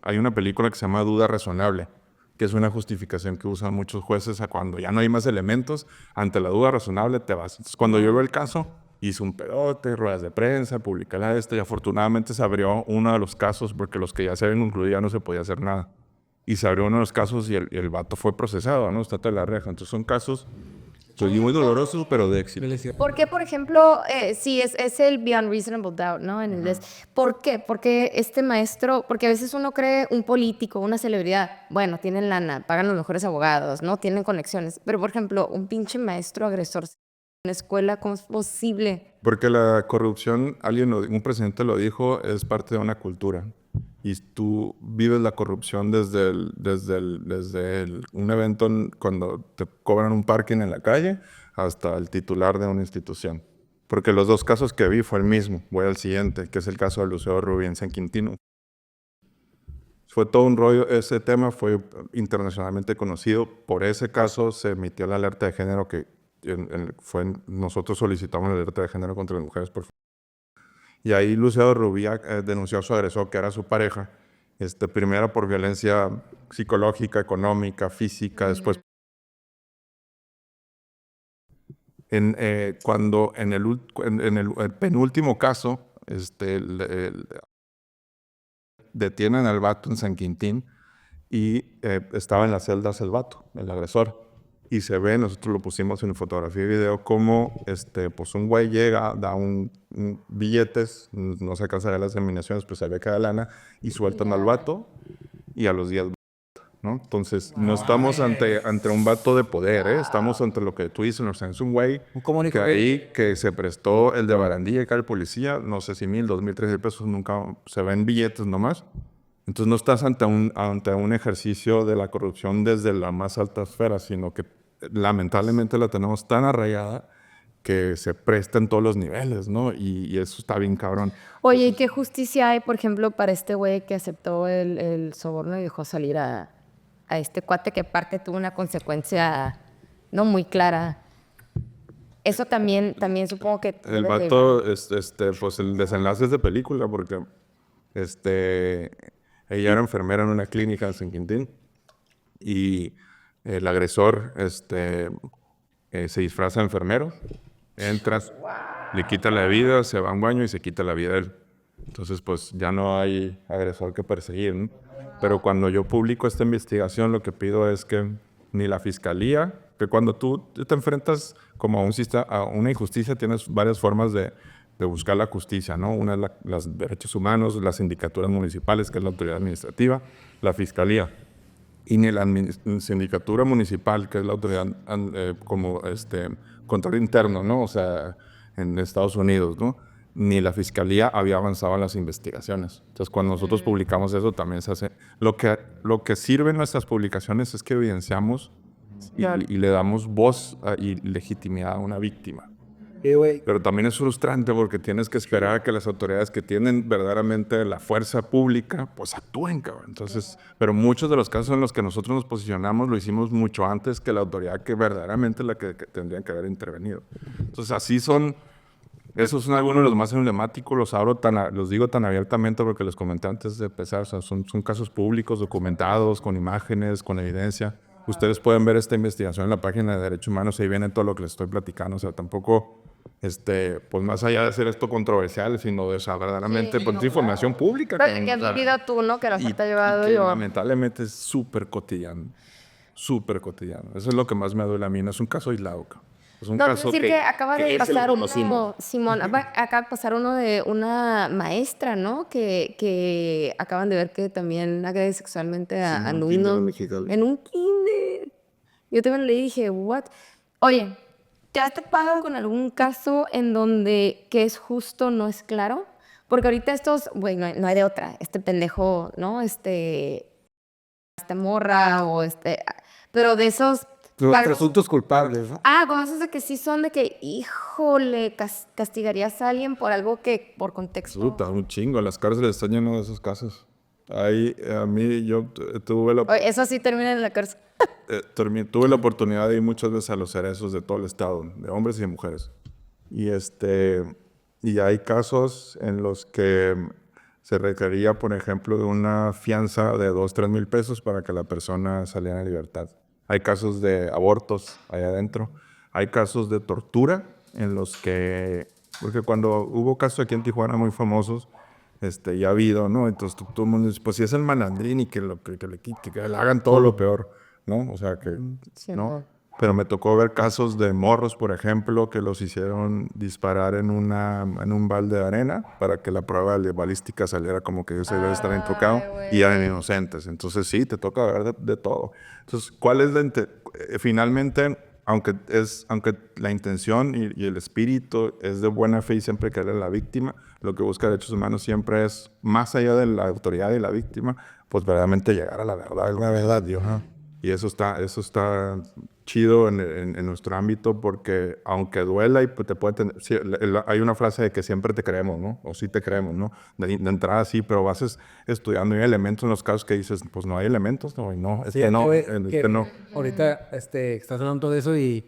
Speaker 4: hay una película que se llama Duda Razonable, que es una justificación que usan muchos jueces a cuando ya no hay más elementos, ante la duda razonable te vas. Entonces, cuando yo veo el caso, hice un pedote, ruedas de prensa, publiqué y afortunadamente se abrió uno de los casos, porque los que ya se habían concluido ya no se podía hacer nada. Y se abrió uno de los casos y el vato fue procesado, ¿no? Está tras la reja. Entonces son casos
Speaker 6: Y muy doloroso, pero de éxito.
Speaker 3: ¿Por qué, por ejemplo, sí, es el Beyond Reasonable Doubt, ¿no? En inglés. ¿Por qué? Porque este maestro, porque a veces uno cree un político, una celebridad, bueno, tienen lana, pagan los mejores abogados, ¿no? Tienen conexiones. Pero, por ejemplo, un pinche maestro agresor en una escuela, ¿cómo es posible?
Speaker 4: Porque la corrupción, un presidente lo dijo, es parte de una cultura. Y tú vives la corrupción desde un evento cuando te cobran un parking en la calle hasta el titular de una institución. Porque los dos casos que vi fue el mismo. Voy al siguiente, que es el caso de Lucero Rubí en San Quintino. Fue todo un rollo. Ese tema fue internacionalmente conocido. Por ese caso se emitió la alerta de género que nosotros solicitamos la alerta de género contra las mujeres por. Y ahí Lucero Rubí denunció a su agresor, que era su pareja, primero por violencia psicológica, económica, física, después. Cuando en el penúltimo caso, detienen al vato en San Quintín y estaba en las celdas el vato, el agresor. Y se ve, nosotros lo pusimos en fotografía y video, como pues un güey llega, da billetes, no se alcanza a ver las denominaciones, pero se ve cada lana, y sueltan al vato, y a los días, ¿no? Entonces, no estamos ante un vato de poder, ¿eh? Estamos ante lo que tú dices, o sea, es un güey que se prestó el de barandilla, que era el policía, no sé si 1,000, 2,000, 3,000 pesos, nunca se ven billetes nomás. Entonces, no estás ante un ejercicio de la corrupción desde la más alta esfera, sino que lamentablemente la tenemos tan arraigada que se presta en todos los niveles, ¿no? Y eso está bien cabrón.
Speaker 3: Oye, ¿y qué justicia hay, por ejemplo, para este güey que aceptó el soborno y dejó salir a este cuate que aparte tuvo una consecuencia no muy clara? Eso también supongo que...
Speaker 4: El vato, pues el desenlace es de película, porque ella era enfermera en una clínica en San Quintín y el agresor se disfraza de enfermero, entras, le quita la vida, se va a un baño y se quita la vida de él. Entonces, pues ya no hay agresor que perseguir, ¿no? Pero cuando yo publico esta investigación, lo que pido es que ni la fiscalía, que cuando tú te enfrentas como a una injusticia, tienes varias formas de buscar la justicia, ¿no? Una es los derechos humanos, las sindicaturas municipales, que es la autoridad administrativa, la fiscalía. Y ni la sindicatura municipal, que es la autoridad control interno, ¿no? O sea, en Estados Unidos, ¿no? Ni la fiscalía había avanzado en las investigaciones. Entonces, cuando nosotros publicamos eso, también se hace. Lo que sirve en nuestras publicaciones es que evidenciamos y le damos voz y legitimidad a una víctima. Pero también es frustrante porque tienes que esperar a que las autoridades que tienen verdaderamente la fuerza pública, pues actúen, cabrón. Entonces, pero muchos de los casos en los que nosotros nos posicionamos lo hicimos mucho antes que la autoridad que verdaderamente la que tendría que haber intervenido. Entonces, así son. Esos son algunos de los más emblemáticos, los digo tan abiertamente porque les comenté antes de empezar, o sea, son casos públicos, documentados, con imágenes, con evidencia. Ustedes pueden ver esta investigación en la página de Derechos Humanos, ahí viene todo lo que les estoy platicando, o sea, tampoco, pues más allá de hacer esto controversial, sino de verdaderamente, pues información pública.
Speaker 3: Pero que has vivido tú, ¿no? Que la te ha llevado
Speaker 4: y que
Speaker 3: yo.
Speaker 4: lamentablemente es súper cotidiano, eso es lo que más me duele a mí, no es un caso aislado, cabrón. Es un caso
Speaker 3: decir que acaba de pasar uno,
Speaker 6: conocimos.
Speaker 3: Simón, acaba de pasar uno de una maestra, ¿no? Que acaban de ver que también agrede sexualmente a alumnos en un kinder. Yo también le dije, what? Oye, ¿te has topado con algún caso en donde que es justo no es claro? Porque ahorita güey, no hay de otra. Este pendejo, ¿no? Esta morra o pero de esos...
Speaker 1: Los presuntos culpables, ¿no?
Speaker 3: cosas de que sí son de que, híjole, castigarías a alguien por algo que, por contexto.
Speaker 4: Absoluta, un chingo. Las cárceles están llenas de esos casos. Ahí, a mí, yo tuve la...
Speaker 3: Oye, eso sí termina en la cárcel.
Speaker 4: tuve la oportunidad de ir muchas veces a los cerezos de todo el estado, de hombres y de mujeres. Y hay casos en los que se requería, por ejemplo, de una fianza de 2,000, 3,000 pesos para que la persona saliera en libertad. Hay casos de abortos allá adentro. Hay casos de tortura en los que... Porque cuando hubo casos aquí en Tijuana muy famosos, ya ha habido, ¿no? Entonces todo el mundo dice, pues si es el malandrín y que le hagan todo lo peor, ¿no? O sea, que...
Speaker 3: Sí,
Speaker 4: ¿no? pero me tocó ver casos de morros, por ejemplo, que los hicieron disparar en un balde de arena para que la prueba de balística saliera como que ellos deben estar intocado y eran inocentes. Entonces sí, te toca ver de todo. Entonces, ¿cuál es finalmente, aunque la intención y el espíritu es de buena fe y siempre querer a la víctima, lo que busca Derechos Humanos siempre es, más allá de la autoridad y la víctima, pues verdaderamente llegar a la verdad, Dios. Y eso está chido en nuestro ámbito porque aunque duela y pues, te puede tener... Sí, hay una frase de que siempre te creemos, ¿no? O sí te creemos, ¿no? De entrada sí, pero vas estudiando y hay elementos en los casos que dices, pues no hay elementos, no, no.
Speaker 2: Ahorita estás hablando de eso y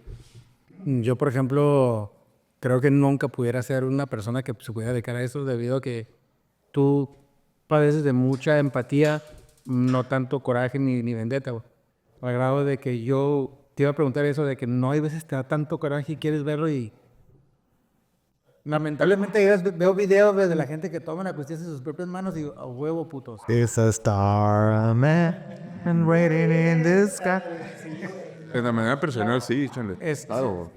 Speaker 2: yo, por ejemplo, creo que nunca pudiera ser una persona que se pudiera dedicar a eso debido a que tú padeces de mucha empatía, no tanto coraje ni vendetta, güey. Al grado de que yo te iba a preguntar eso, de que no hay veces te da tanto coraje y quieres verlo y... Lamentablemente veo videos de la gente que toma la justicia en sus propias manos y digo, a huevo, putos.
Speaker 1: It's a star, man, waiting in the sky.
Speaker 4: De manera personal, sí, échale.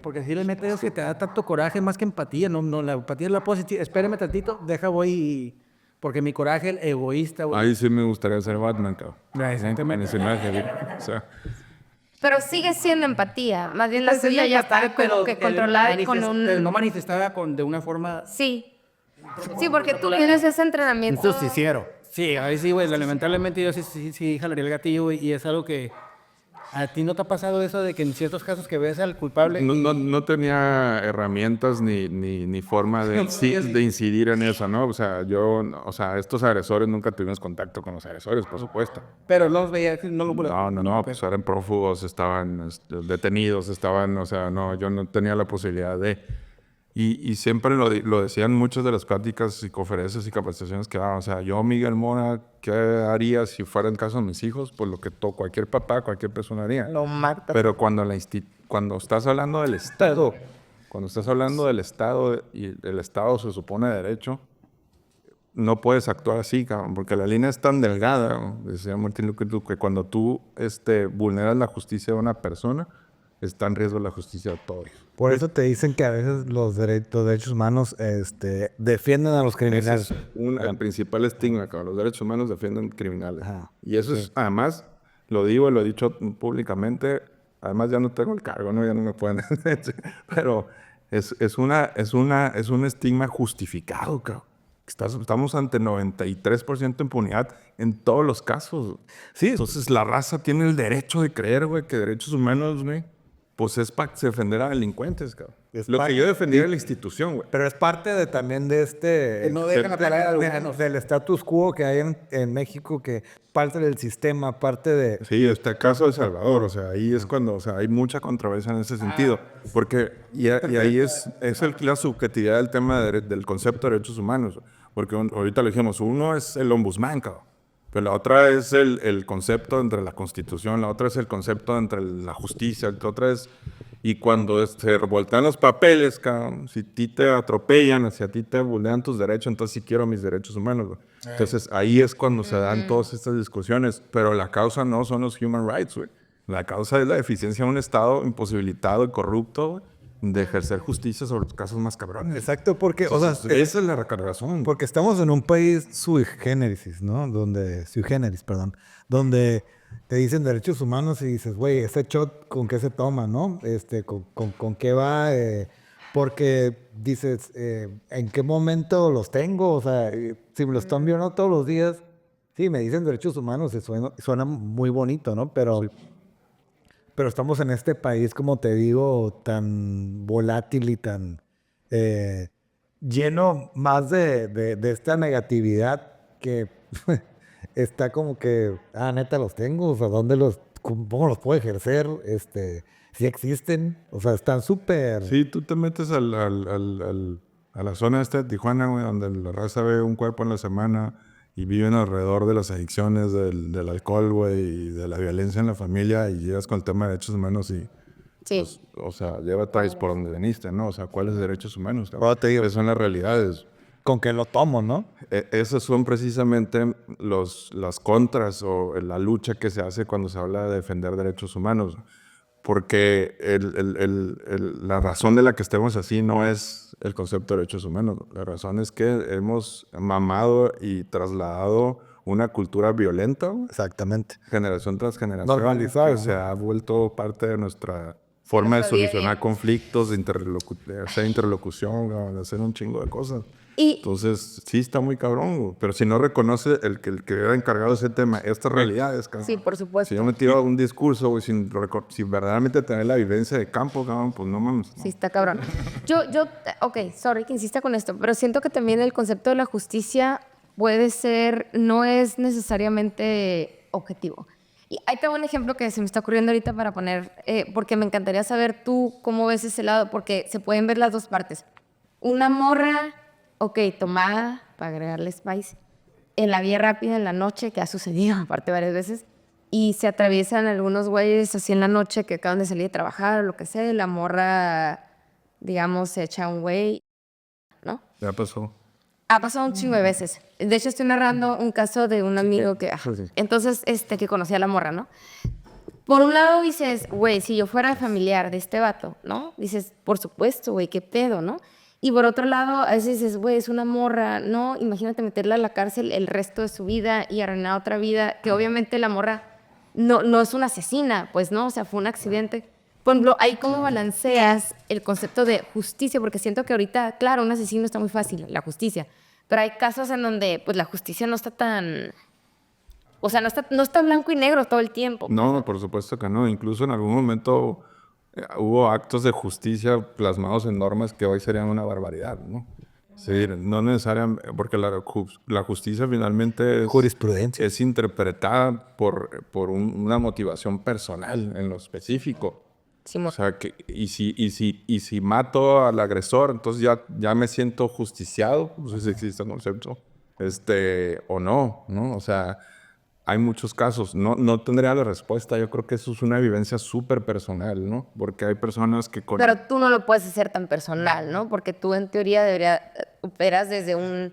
Speaker 2: Porque si le metes que te da tanto coraje más que empatía, no, la empatía es la positiva. Espérame tantito, voy y... Porque mi coraje, el egoísta, güey.
Speaker 4: Ahí sí me gustaría ser Batman, cabrón.
Speaker 2: Exactamente.
Speaker 4: En ese imagen, o sea...
Speaker 3: Pero sigue siendo empatía. Más bien la suya ya está como que controlada con un...
Speaker 2: No manifestada de una forma...
Speaker 3: Sí. Sí, porque tú tienes ese entrenamiento.
Speaker 2: Justiciero. Sí, ahí sí, güey. Lamentablemente yo sí jalaría el gatillo, güey. Y es algo que... ¿A ti no te ha pasado eso de que en ciertos casos que ves al culpable?
Speaker 4: No tenía herramientas ni forma de incidir en eso, ¿no? O sea, estos agresores nunca tuvimos contacto con los agresores, por supuesto.
Speaker 2: Pero los veía, no lo...
Speaker 4: No, pues eran prófugos, estaban detenidos, o sea, no, yo no tenía la posibilidad de... Y siempre lo decían muchas de las pláticas y conferencias y capacitaciones que daban. O sea, yo, Miguel Mora, ¿qué haría si fuera en caso de mis hijos? Pues lo que cualquier papá, cualquier persona haría.
Speaker 3: Lo mata.
Speaker 4: Pero cuando estás hablando del Estado, y el Estado se supone derecho, no puedes actuar así, cabrón, porque la línea es tan delgada, ¿no? Decía Martin Luther King, que cuando tú vulneras la justicia de una persona, está en riesgo la justicia de todos.
Speaker 1: Por eso te dicen que a veces los derechos humanos defienden a los criminales.
Speaker 4: Ese es el principal estigma, cabrón. Los derechos humanos defienden criminales.
Speaker 1: Ajá.
Speaker 4: Y eso es, además, lo digo y lo he dicho públicamente, además ya no tengo el cargo, ¿no? Ya no me pueden... Pero es un estigma justificado, cabrón. Estamos ante 93% de impunidad en todos los casos. Sí, entonces la raza tiene el derecho de creer, güey, que derechos humanos, güey, pues es para defender a delincuentes, cabrón. Lo que yo defendía era la institución, güey.
Speaker 1: Pero es parte también de
Speaker 2: no dejan apagar a los humanos.
Speaker 1: del status quo que hay en México, que parte del sistema, parte de...
Speaker 4: Sí, el caso de Salvador, o sea, ahí es cuando, o sea, hay mucha controversia en ese sentido, porque y ahí es la subjetividad del tema del concepto de derechos humanos, porque ahorita lo dijimos, uno es el ombudsman, cabrón, pero la otra es el concepto entre la Constitución, la otra es el concepto entre la justicia, la otra es... Y cuando se revoltean los papeles, cabrón, si a ti te atropellan, si a ti te vulneran tus derechos, entonces sí quiero mis derechos humanos, güey. Entonces ahí es cuando se dan todas estas discusiones, pero la causa no son los human rights, güey. La causa es la deficiencia de un Estado imposibilitado y corrupto, güey, de ejercer justicia sobre los casos más cabrones.
Speaker 1: Exacto, porque,
Speaker 4: Entonces, o sea, esa es la razón.
Speaker 1: Porque estamos en un país sui generis, ¿no? Donde te dicen derechos humanos y dices, güey, ese shot, ¿con qué se toma, no? ¿Con qué va? Porque dices, ¿en qué momento los tengo? O sea, si me los están viendo todos los días, sí, me dicen derechos humanos, suena muy bonito, ¿no? Pero estamos en este país, como te digo, tan volátil y tan lleno más de esta negatividad que está como que, neta, los tengo, o sea, ¿cómo los puedo ejercer? Si existen, o sea, están súper...
Speaker 4: Sí, tú te metes a la zona de Tijuana, güey, donde la raza ve un cuerpo en la semana y viven alrededor de las adicciones, del alcohol, güey, y de la violencia en la familia, y llegas con el tema de derechos humanos y...
Speaker 3: Sí.
Speaker 4: Pues, o sea, traes por donde veniste, ¿no? O sea, ¿cuáles derechos humanos?
Speaker 1: Te digo,
Speaker 4: esas son las realidades.
Speaker 1: con que lo tomo, ¿no?
Speaker 4: Esas son precisamente las contras o la lucha que se hace cuando se habla de defender derechos humanos. porque la razón de la que estemos así no es el concepto de derechos humanos. La razón es que hemos mamado y trasladado una cultura violenta, güey,
Speaker 1: Exactamente.
Speaker 4: generación tras generación,
Speaker 1: Normalizado,
Speaker 4: que
Speaker 1: ¿no?
Speaker 4: se ha vuelto parte de nuestra forma de
Speaker 3: Nuestro día a
Speaker 4: solucionar
Speaker 3: día.
Speaker 4: conflictos, de hacer interlocución, güey, de hacer un chingo de cosas.
Speaker 3: Y
Speaker 4: Entonces, sí está muy cabrón, güey. Pero si no reconoce el que era encargado de ese tema, estas realidades, cabrón.
Speaker 3: sí, por supuesto.
Speaker 4: Si yo me tiro a un discurso, güey, sin verdaderamente tener la vivencia de campo, cabrón, pues no mames.
Speaker 3: Sí, está cabrón. Ok, sorry que insista con esto, pero siento que también el concepto de la justicia puede ser, no es necesariamente objetivo. Y ahí tengo un ejemplo que se me está ocurriendo ahorita para poner, porque me encantaría saber tú cómo ves ese lado, porque se pueden ver las dos partes. Una morra, ok, tomada, para agregarle spice, en la vía rápida en la noche, que ha sucedido aparte varias veces, y se atraviesan algunos güeyes así en la noche que acaban de salir de trabajar o lo que sea, y la morra, digamos, se echa un güey, ¿no?
Speaker 4: Ya pasó.
Speaker 3: Ha pasado un chingo de veces. De hecho, estoy narrando un caso de un amigo que... entonces, que conocía a la morra, ¿no? Por un lado dices, güey, si yo fuera familiar de este vato, ¿no? Dices, por supuesto, güey, qué pedo, ¿no? Y por otro lado, a veces dices, güey, es una morra, ¿no? Imagínate meterla a la cárcel el resto de su vida y arruinar otra vida, que obviamente la morra no es una asesina, pues, ¿no? O sea, fue un accidente. Por ejemplo, ahí cómo balanceas el concepto de justicia, porque siento que ahorita, claro, un asesino está muy fácil, la justicia, pero hay casos en donde, pues, la justicia no está tan... O sea, no está blanco y negro todo el tiempo.
Speaker 4: No, por supuesto que no. Incluso en algún momento hubo actos de justicia plasmados en normas que hoy serían una barbaridad, ¿no? Sí, no necesariamente, porque la justicia finalmente
Speaker 1: Jurisprudencia.
Speaker 4: es interpretada por una motivación personal en lo específico.
Speaker 3: Simón.
Speaker 4: O sea, y si mato al agresor, entonces ya me siento justiciado, no sé si existe el concepto, o no, ¿no? O sea, hay muchos casos. No tendría la respuesta. Yo creo que eso es una vivencia súper personal, ¿no? Porque hay personas que...
Speaker 3: Pero tú no lo puedes hacer tan personal, ¿no? Porque tú en teoría operas desde un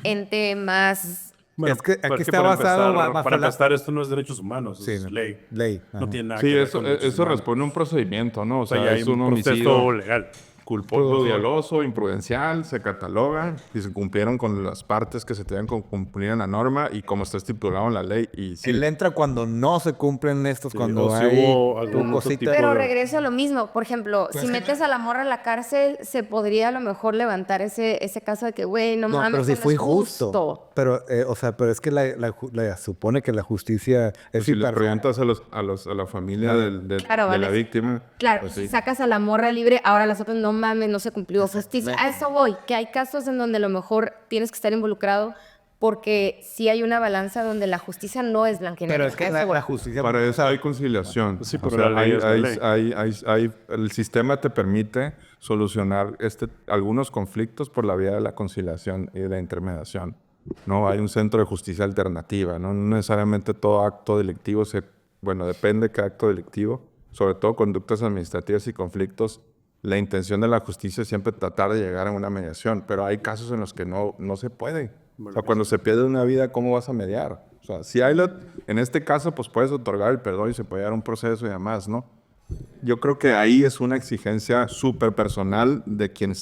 Speaker 3: ente más...
Speaker 5: Bueno,
Speaker 1: Es que aquí
Speaker 5: porque
Speaker 1: está basado bajo
Speaker 5: para
Speaker 1: la-
Speaker 5: empezar, esto no es derechos humanos,
Speaker 1: Sí,
Speaker 5: es ley.
Speaker 1: Ley.
Speaker 5: No
Speaker 1: ajá.
Speaker 5: tiene nada
Speaker 4: Sí,
Speaker 5: que ver
Speaker 4: eso,
Speaker 5: con derechos
Speaker 4: eso
Speaker 5: humanos.
Speaker 4: responde a un procedimiento, ¿no? O
Speaker 5: O sea,
Speaker 4: sea,
Speaker 5: ya hay
Speaker 4: es
Speaker 5: un
Speaker 4: un
Speaker 5: proceso
Speaker 4: homicidio
Speaker 5: legal.
Speaker 4: culposo, doloso, imprudencial, se cataloga y se cumplieron con las partes que se tenían que cumplir en la norma y como está estipulado en la ley. Y sí,
Speaker 1: Él entra cuando no se cumplen estos, cuando
Speaker 5: o si
Speaker 1: hay
Speaker 5: hubo algún
Speaker 1: tu
Speaker 5: otro
Speaker 1: cosita.
Speaker 5: tipo
Speaker 3: Pero
Speaker 5: de-
Speaker 3: regreso a lo mismo. Por ejemplo,
Speaker 1: Pues
Speaker 3: si metes a la morra a la cárcel, se podría a lo mejor levantar ese caso de que, güey, no
Speaker 1: No,
Speaker 3: mames,
Speaker 1: pero si
Speaker 3: eso no
Speaker 1: fue
Speaker 3: es
Speaker 1: injusto. Pero, o sea, pero es que supone que la justicia es
Speaker 4: pues si le
Speaker 1: hiper-
Speaker 4: preguntas a la familia
Speaker 3: Claro,
Speaker 4: de
Speaker 3: vale.
Speaker 4: la víctima,
Speaker 3: Claro,
Speaker 4: pues sí.
Speaker 3: sacas a la morra libre, ahora las otras no mames, no se cumplió justicia. A eso voy, que hay casos en donde a lo mejor tienes que estar involucrado porque sí hay una balanza donde la justicia no es blanca y negra.
Speaker 1: Pero es que
Speaker 3: Eso
Speaker 1: la
Speaker 3: voy.
Speaker 1: justicia...
Speaker 4: Para eso hay conciliación.
Speaker 5: Sí,
Speaker 4: O
Speaker 5: pero
Speaker 4: sea,
Speaker 5: la ley es la ley.
Speaker 4: el sistema te permite solucionar algunos conflictos por la vía de la conciliación y de la intermediación. No hay un centro de justicia alternativa. No necesariamente todo acto delictivo bueno, depende de qué acto delictivo, sobre todo conductas administrativas y conflictos. La intención de la justicia es siempre tratar de llegar a una mediación, pero hay casos en los que no se puede. O sea, cuando se pierde una vida, ¿cómo vas a mediar? O sea, si hay en este caso, pues puedes otorgar el perdón y se puede dar un proceso y demás, ¿no? Yo creo que ahí es una exigencia súper personal de quien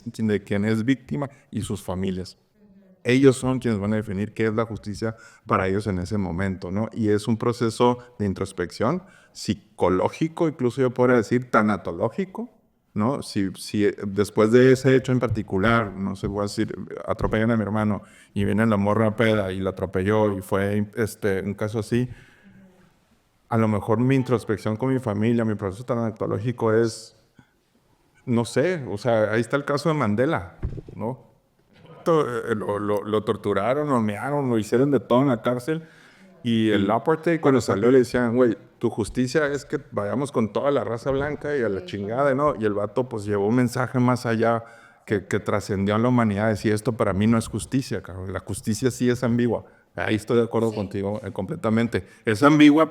Speaker 4: es víctima y sus familias. Ellos son quienes van a definir qué es la justicia para ellos en ese momento, ¿no? Y es un proceso de introspección psicológico, incluso yo podría decir tanatológico, ¿no? Si después de ese hecho en particular, no sé, voy a decir, atropellan a mi hermano y viene la morra peda y lo atropelló y fue un caso así, a lo mejor mi introspección con mi familia, mi proceso tanatológico es, no sé, o sea, ahí está el caso de Mandela, ¿no? Lo torturaron, lo mearon, lo hicieron de todo en la cárcel. Y el apartheid, cuando salió, le decían, güey, tu justicia es que vayamos con toda la raza blanca y a la chingada, ¿no? Y el vato, pues, llevó un mensaje más allá que trascendió a la humanidad. Decía, esto para mí no es justicia, cabrón. La justicia sí es ambigua. Ahí estoy de acuerdo contigo completamente. Es ambigua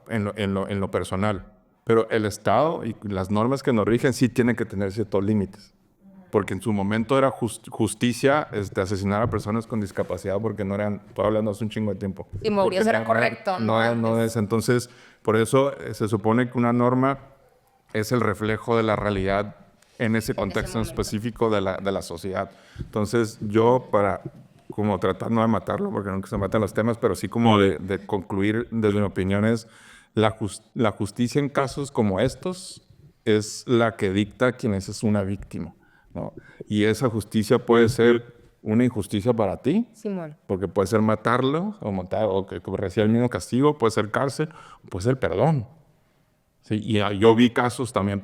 Speaker 4: en lo personal. Pero el Estado y las normas que nos rigen sí tienen que tener ciertos límites. Porque en su momento era justicia asesinar a personas con discapacidad porque no eran, estoy hablando hace un chingo de tiempo.
Speaker 3: Si morías
Speaker 4: Porque
Speaker 3: era correcto.
Speaker 4: No es. Entonces, por eso se supone que una norma es el reflejo de la realidad en ese contexto en específico de la sociedad. Entonces, yo como tratar no de matarlo, porque nunca se matan los temas, pero sí como de concluir, desde mi opinión, es la justicia en casos como estos es la que dicta quién es una víctima, ¿no? Y esa justicia puede ser una injusticia para ti,
Speaker 3: Simón.
Speaker 4: porque puede ser matarlo o que reciba el mismo castigo, puede ser cárcel, o puede ser perdón. Sí, y yo vi casos también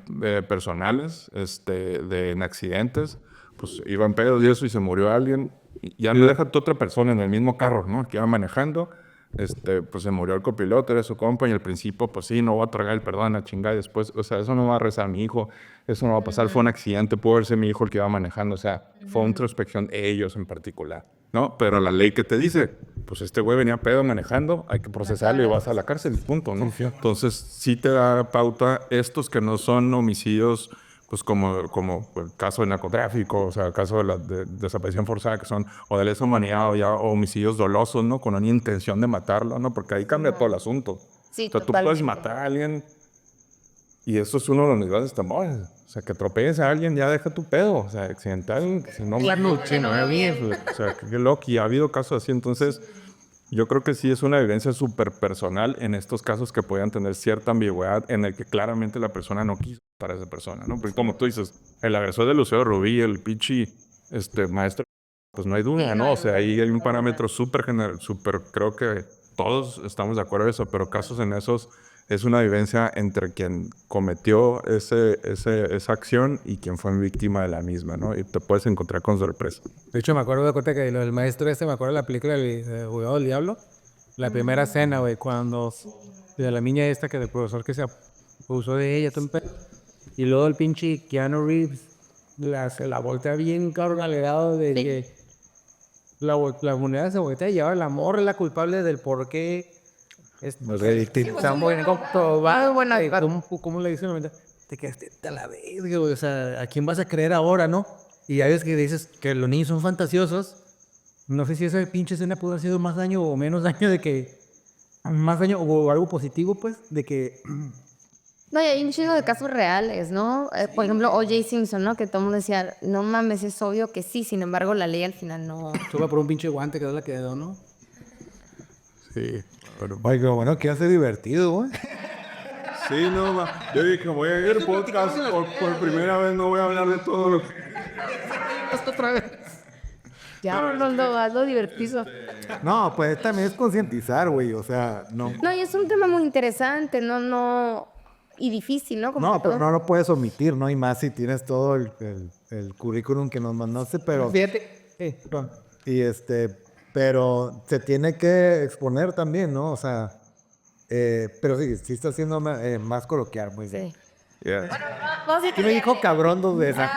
Speaker 4: personales en accidentes, pues iban pedos y eso y se murió alguien, y ya no deja a otra persona en el mismo carro, ¿no? Que iba manejando, pues se murió el copiloto, era su compa, y al principio, pues sí, no voy a tragar el perdón a chingada, y después, o sea, eso no va a rezar a mi hijo, eso no va a pasar, fue un accidente, pudo haber sido mi hijo el que iba manejando, o sea, fue una introspección ellos en particular, ¿no? Pero la ley que te dice, pues este güey venía pedo manejando, hay que procesarlo y vas a la cárcel, punto, ¿no? Entonces, sí te da pauta estos que no son homicidios, pues como el caso de narcotráfico, o sea, el caso de la desaparición forzada, que son o de lesa humanidad o ya homicidios dolosos, ¿no? Con una intención de matarlo, ¿no? Porque ahí cambia todo el asunto.
Speaker 3: Sí,
Speaker 4: O sea, tú puedes
Speaker 3: totalmente.
Speaker 4: matar a alguien y eso es uno de los grandes temores. O sea, que atropelles a alguien, ya deja tu pedo. O sea, accidental, que si no noche, no es bien. O sea, qué loco. Y ha habido casos así. Entonces, yo creo que sí es una evidencia súper personal en estos casos que puedan tener cierta ambigüedad en el que claramente la persona no quiso para esa persona, ¿no? Porque como tú dices, el agresor de Lucero Rubí, el pichi maestro, pues no hay duda, ¿no? O sea, ahí hay un parámetro súper general, creo que todos estamos de acuerdo en eso, pero casos en esos es una vivencia entre quien cometió esa acción y quien fue víctima de la misma, ¿no? Y te puedes encontrar con sorpresa.
Speaker 2: De hecho, me acuerdo de cuenta que lo del maestro me acuerdo de la película de Juego del Diablo. La primera escena, güey, cuando de la niña esta que del profesor que se abusó de ella, todo un pedo. Y luego el pinche Keanu Reeves se la voltea bien cabrón al lado de que la moneda se voltea y lleva el amor, es la culpable del por qué. Está muy bien comprobado. Bueno, ¿cómo le dicen? Te quedaste a la vez, güey. O sea, ¿a quién vas a creer ahora, no? Y ya ves que dices que los niños son fantasiosos. No sé si esa pinche escena pudo haber sido más daño o menos daño de que... Más daño o algo positivo, pues, de que...
Speaker 3: No, y hay un chingo de casos reales, ¿no? Por ejemplo, O.J. Simpson, ¿no? Que todo el mundo decía, no mames, es obvio que sí, sin embargo, la ley al final no.
Speaker 2: Suba por un pinche guante que es la que quedó, ¿no?
Speaker 4: Sí, pero...
Speaker 1: Ay, qué bueno que hace divertido, güey.
Speaker 4: Sí, no, yo dije, voy a ir podcast por primera vez, no voy a hablar de todo lo que...
Speaker 2: Otra vez.
Speaker 3: Ya, no, hazlo divertido.
Speaker 1: No, pues también es concientizar, güey, o sea, no.
Speaker 3: No, y es un tema muy interesante, y difícil, ¿no? Como
Speaker 1: No,
Speaker 3: que todo.
Speaker 1: pero no lo puedes omitir, ¿no? Y más si tienes todo el currículum que nos mandaste, pero...
Speaker 2: Fíjate.
Speaker 1: Y pero se tiene que exponer también, ¿no? O sea, pero sí está siendo más coloquial, muy bien.
Speaker 3: Sí.
Speaker 4: Yeah.
Speaker 1: ¿Quién me dijo cabrón dos veces?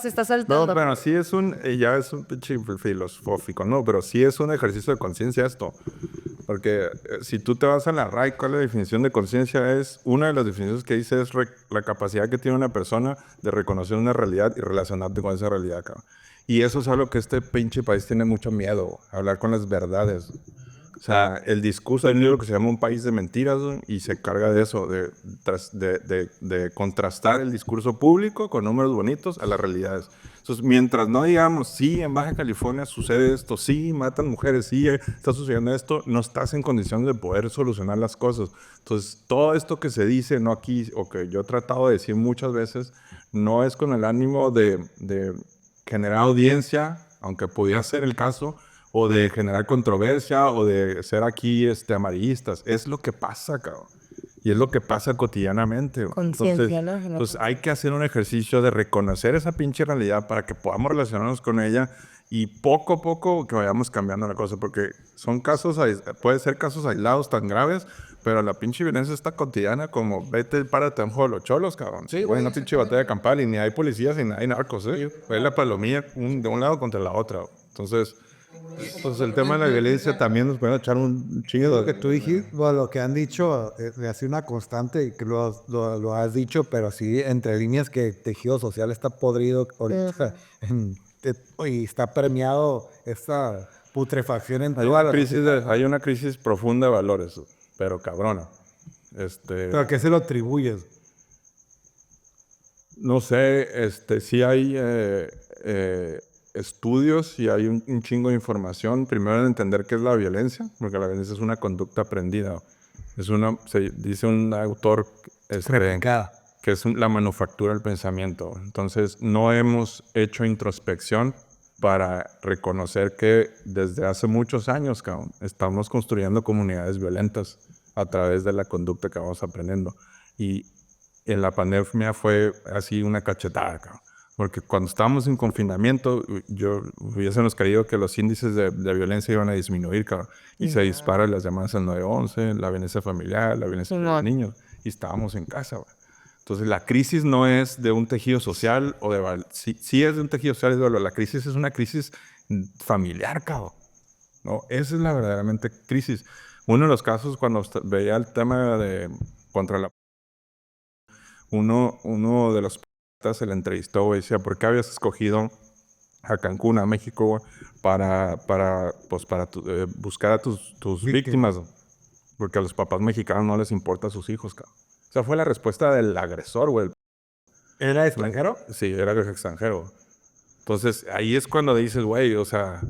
Speaker 3: Se está
Speaker 4: No,
Speaker 3: saltando.
Speaker 4: pero sí es ya es un pinche filosófico, ¿no? Pero sí es un ejercicio de conciencia esto. Porque si tú te vas a la RAI, ¿cuál es la definición de conciencia? Es una de las definiciones que dice es la capacidad que tiene una persona de reconocer una realidad y relacionarte con esa realidad, cabrón. Y eso es algo que este pinche país tiene mucho miedo, hablar con las verdades. O sea, el discurso, hay un libro que se llama Un país de mentiras, ¿no? Y se carga de eso, de contrastar el discurso público con números bonitos a las realidades. Entonces, mientras no digamos, sí, en Baja California sucede esto, sí, matan mujeres, sí, está sucediendo esto, no estás en condiciones de poder solucionar las cosas. Entonces, todo esto que se dice, no aquí, o que yo he tratado de decir muchas veces, no es con el ánimo de generar audiencia, aunque pudiera ser el caso, o de generar controversia, o de ser aquí amarillistas. Es lo que pasa, cabrón. Y es lo que pasa cotidianamente.
Speaker 3: Conciencia, ¿no?
Speaker 4: Entonces hay que hacer un ejercicio de reconocer esa pinche realidad para que podamos relacionarnos con ella y poco a poco que vayamos cambiando la cosa. Porque son casos, puede ser casos aislados tan graves, pero la pinche violencia está cotidiana como vete, párate en juego de los cholos, cabrón. Sí, güey, una pinche batalla campal y ni hay policías ni hay narcos, ¿eh? Es la palomilla de un lado contra la otra. Entonces... Pues el tema de la violencia también nos puede echar un chingo.
Speaker 1: Lo que tú dijiste, bueno, lo que han dicho es así una constante y que lo has dicho, pero sí entre líneas que el tejido social está podrido ahorita y está permeado esta putrefacción en toda la...
Speaker 4: Hay una crisis profunda de valores, pero cabrona.
Speaker 1: ¿Pero a qué se lo atribuyes?
Speaker 4: No sé, sí hay estudios y hay un chingo de información. Primero en entender qué es la violencia, porque la violencia es una conducta aprendida. Se dice un autor
Speaker 1: Replicada.
Speaker 4: que es la manufactura del pensamiento. Entonces, no hemos hecho introspección para reconocer que desde hace muchos años, cabrón, estamos construyendo comunidades violentas a través de la conducta que vamos aprendiendo. Y en la pandemia fue así una cachetada, cabrón. Porque cuando estábamos en confinamiento, yo hubiésemos creído que los índices de violencia iban a disminuir, cabrón. Y se disparan las llamadas al 911, la violencia familiar, la violencia de los niños. Y estábamos en casa, güey. Entonces, la crisis no es de un tejido social o de... Sí es de un tejido social, la crisis es una crisis familiar, cabrón. ¿No? Esa es la verdaderamente crisis. Uno de los casos, cuando veía el tema de contra la... Uno de los se le entrevistó, güey, decía, ¿por qué habías escogido a Cancún, a México, güey, para buscar a tus víctimas? Porque a los papás mexicanos no les importa a sus hijos, cabrón. O sea, fue la respuesta del agresor, güey.
Speaker 1: ¿Era extranjero?
Speaker 4: Sí, era extranjero. Entonces, ahí es cuando dices, güey, o sea...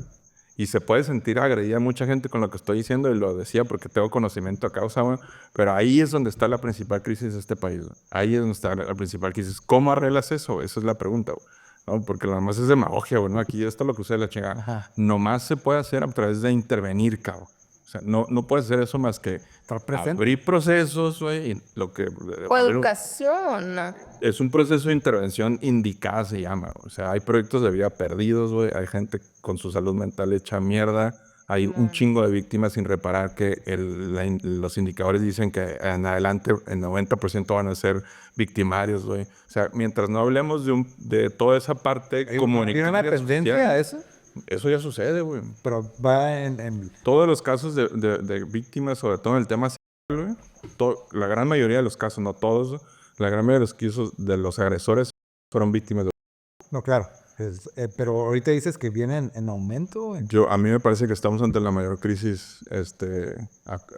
Speaker 4: Y se puede sentir agredida mucha gente con lo que estoy diciendo, y lo decía porque tengo conocimiento a causa, güey. Pero ahí es donde está la principal crisis de este país, güey. Ahí es donde está la principal crisis. ¿Cómo arreglas eso? Esa es la pregunta, güey. ¿No? Porque lo demás es demagogia, güey, ¿no? Aquí esto es lo que usted le chingada.
Speaker 1: Ajá.
Speaker 4: Nomás se puede hacer a través de intervenir, cabrón. O sea, no puede hacer eso más que abrir procesos, güey. Y lo que...
Speaker 3: O educación.
Speaker 4: Es un proceso de intervención indicada, se llama. O sea, hay proyectos de vida perdidos, güey. Hay gente con su salud mental hecha mierda. Hay un chingo de víctimas sin reparar que los indicadores dicen que en adelante el 90% van a ser victimarios, güey. O sea, mientras no hablemos de toda esa parte
Speaker 1: ¿Tiene una tendencia a eso?
Speaker 4: eso ya sucede, güey.
Speaker 1: Pero va en...
Speaker 4: Todos los casos de víctimas, sobre todo en el tema sexual, güey, la gran mayoría de los casos, no todos, la gran mayoría de los casos de los agresores fueron víctimas de...
Speaker 1: No, claro. Pero ahorita dices que viene en aumento.
Speaker 4: A mí me parece que estamos ante la mayor crisis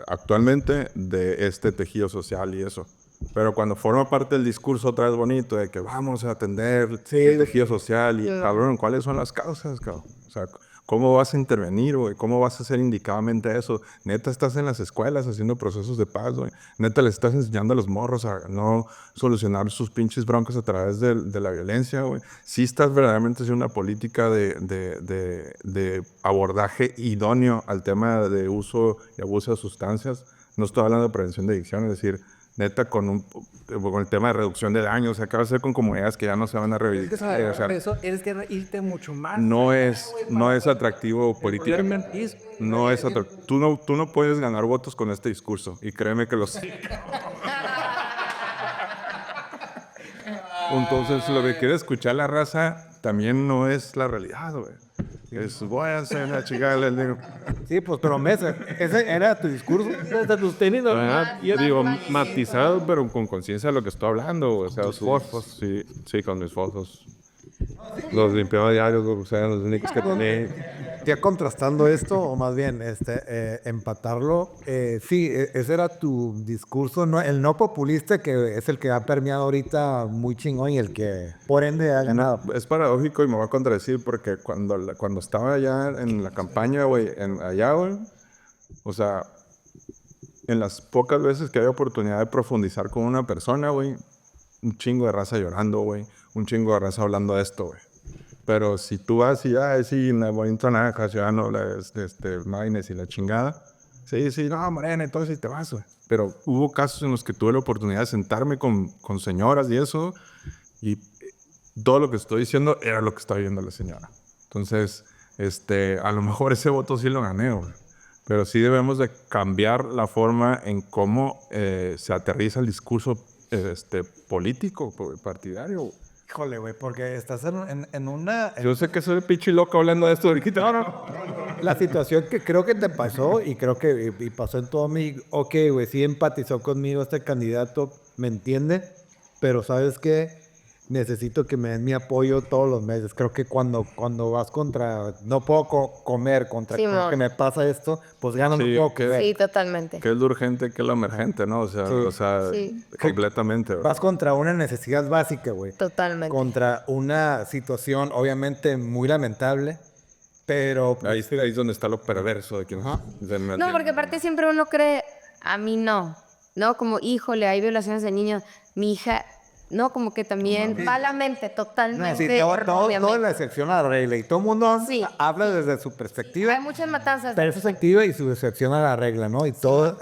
Speaker 4: actualmente de este tejido social y eso. Pero cuando forma parte del discurso otra vez bonito de que vamos a atender el tejido social y, cabrón, ¿cuáles son las causas, cabrón? O sea, ¿cómo vas a intervenir, güey? ¿Cómo vas a hacer indicadamente eso? Neta, estás en las escuelas haciendo procesos de paz, güey. Neta, le estás enseñando a los morros a no solucionar sus pinches broncas a través de la violencia, güey. Sí estás verdaderamente haciendo una política de abordaje idóneo al tema de uso y abuso de sustancias. No estoy hablando de prevención de adicción, es decir, neta, con el tema de reducción de daños, o sea, ¿qué va a hacer con comunidades que ya no se van a rehabilitar? O sea,
Speaker 2: eso es que irte mucho más.
Speaker 4: no es atractivo políticamente. No es atractivo. Tú no puedes ganar votos con este discurso. Y créeme que los... Entonces, lo que quiere escuchar la raza también no es la realidad, güey. Voy a hacer una chingada.
Speaker 1: Sí, pues promesa. Ese era tu discurso.
Speaker 2: Hasta tus tenis, ¿no?
Speaker 4: Yo digo, matizado, pero con conciencia de lo que estoy hablando. O sea, tus fosfos. Sí, con mis fosfos. Los limpiaba diarios, o sea, los únicos que tenía.
Speaker 1: Ya contrastando esto, o más bien empatarlo, sí, ese era tu discurso, no, el no populista, que es el que ha permeado ahorita muy chingón y el que por ende ha ganado.
Speaker 4: Es paradójico y me voy a contradecir porque cuando estaba allá en la campaña, güey, allá, güey, o sea, en las pocas veces que había oportunidad de profundizar con una persona, güey, un chingo de raza llorando, güey, un chingo de raza hablando de esto, güey. Pero si tú vas y sí, una bonita naranja, ciudadano, Maines y la chingada, sí, no, morena, entonces te vas, güey. Pero hubo casos en los que tuve la oportunidad de sentarme con señoras y eso, y todo lo que estoy diciendo era lo que estaba viendo la señora. Entonces, a lo mejor ese voto sí lo gané, güey. Pero sí debemos de cambiar la forma en cómo se aterriza el discurso político, partidario, güey.
Speaker 1: Híjole, güey, porque estás en una...
Speaker 4: Yo sé que soy pinche loco hablando de esto ahorita.
Speaker 1: No. La situación que creo que te pasó y creo que y pasó en todo mi... Ok, güey, sí empatizó conmigo este candidato, me entiende, pero ¿sabes qué? necesito que me den mi apoyo todos los meses. Creo que cuando vas contra, no puedo comer contra
Speaker 3: Simón.
Speaker 1: que me pasa esto, pues gano, no
Speaker 4: Sí,
Speaker 1: puedo
Speaker 4: que-
Speaker 1: comer.
Speaker 3: Sí, totalmente.
Speaker 4: Que es lo urgente, que es lo emergente, ¿no? O sea,
Speaker 3: Sí.
Speaker 4: completamente. ¿verdad?
Speaker 1: Vas contra una necesidad básica, güey.
Speaker 3: Totalmente.
Speaker 1: Contra una situación, obviamente, muy lamentable, pero...
Speaker 4: Ahí es donde está lo perverso de quien...
Speaker 3: No, porque aparte siempre uno cree, a mí no. No, como, híjole, hay violaciones de niños. Mi hija, no, como que también malamente, totalmente.
Speaker 1: Sí, todo es
Speaker 3: erróneamente.
Speaker 1: la excepción a la regla y todo el mundo
Speaker 3: Sí.
Speaker 1: habla desde su perspectiva.
Speaker 3: Hay muchas matanzas.
Speaker 1: Perspectiva y su excepción a la regla, ¿no? Y todos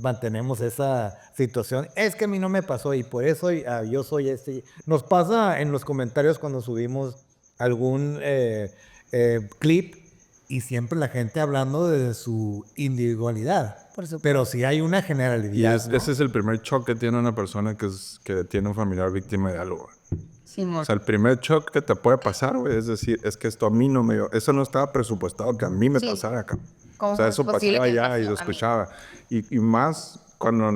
Speaker 1: mantenemos esa situación. Es que a mí no me pasó y por eso yo soy este. Nos pasa en los comentarios cuando subimos algún clip y siempre la gente hablando de su individualidad.
Speaker 3: Por supuesto.
Speaker 1: Pero si hay una
Speaker 4: Y
Speaker 1: generalidad. ¿no?
Speaker 4: ese es el primer shock que tiene una persona que tiene un familiar víctima de algo. güey.
Speaker 3: Simón.
Speaker 4: O sea, el primer shock que te puede pasar, güey, es decir, es que esto a mí no me... Eso no estaba presupuestado que a mí me
Speaker 3: Sí.
Speaker 4: pasara acá.
Speaker 3: ¿Cómo
Speaker 4: O sea,
Speaker 3: es
Speaker 4: eso
Speaker 3: posible
Speaker 4: pasaba
Speaker 3: que
Speaker 4: allá
Speaker 3: pase
Speaker 4: y
Speaker 3: a
Speaker 4: lo
Speaker 3: mí?
Speaker 4: escuchaba. Y más cuando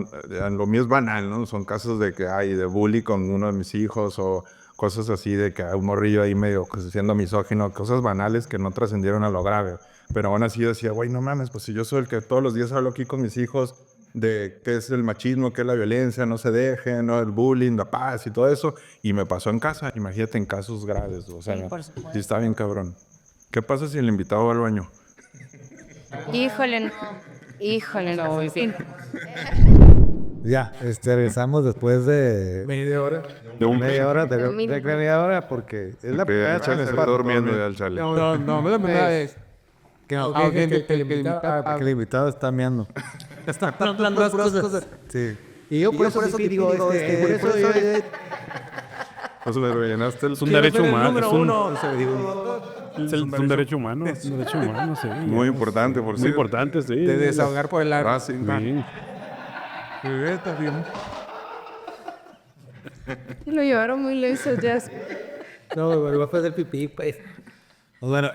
Speaker 4: lo mío es banal, ¿no? Son casos de que hay de bully con uno de mis hijos o cosas así de que hay un morrillo ahí medio pues, siendo misógino, cosas banales que no trascendieron a lo grave. Pero aún así decía, güey, no mames, pues si yo soy el que todos los días hablo aquí con mis hijos de qué es el machismo, qué es la violencia, no se dejen, no el bullying, la paz y todo eso, y me pasó en casa, imagínate en casos graves, o sea,
Speaker 3: Sí, por supuesto.
Speaker 4: sí está bien cabrón. ¿Qué pasa si el invitado va al baño?
Speaker 3: Híjole, no. Híjole, no. Sí.
Speaker 1: Ya, regresamos después de
Speaker 2: Media hora.
Speaker 1: media hora, de
Speaker 3: mil-
Speaker 1: media hora, porque es la primera
Speaker 4: Chale,
Speaker 1: vez
Speaker 4: se está durmiendo ya el chale.
Speaker 2: No, no la primera vez.
Speaker 1: que, no,
Speaker 2: Ah,
Speaker 1: que
Speaker 2: que el
Speaker 1: el invitado está meando.
Speaker 2: Está hablando de cosas.
Speaker 1: Sí. Y yo por eso digo, por eso yo...
Speaker 4: Pues le rellenaste el...
Speaker 5: Es un derecho humano.
Speaker 2: Número
Speaker 5: Es un,
Speaker 2: uno. O sea, digo,
Speaker 5: es un derecho humano. Es un derecho humano, sí.
Speaker 4: Muy importante, por
Speaker 5: Muy
Speaker 4: cierto.
Speaker 5: importante, sí.
Speaker 2: de desahogar por el arte.
Speaker 4: Ah, sí.
Speaker 5: Bien.
Speaker 3: Lo llevaron muy lejos ya.
Speaker 2: No, me voy a hacer pipí, pues.
Speaker 1: Bueno,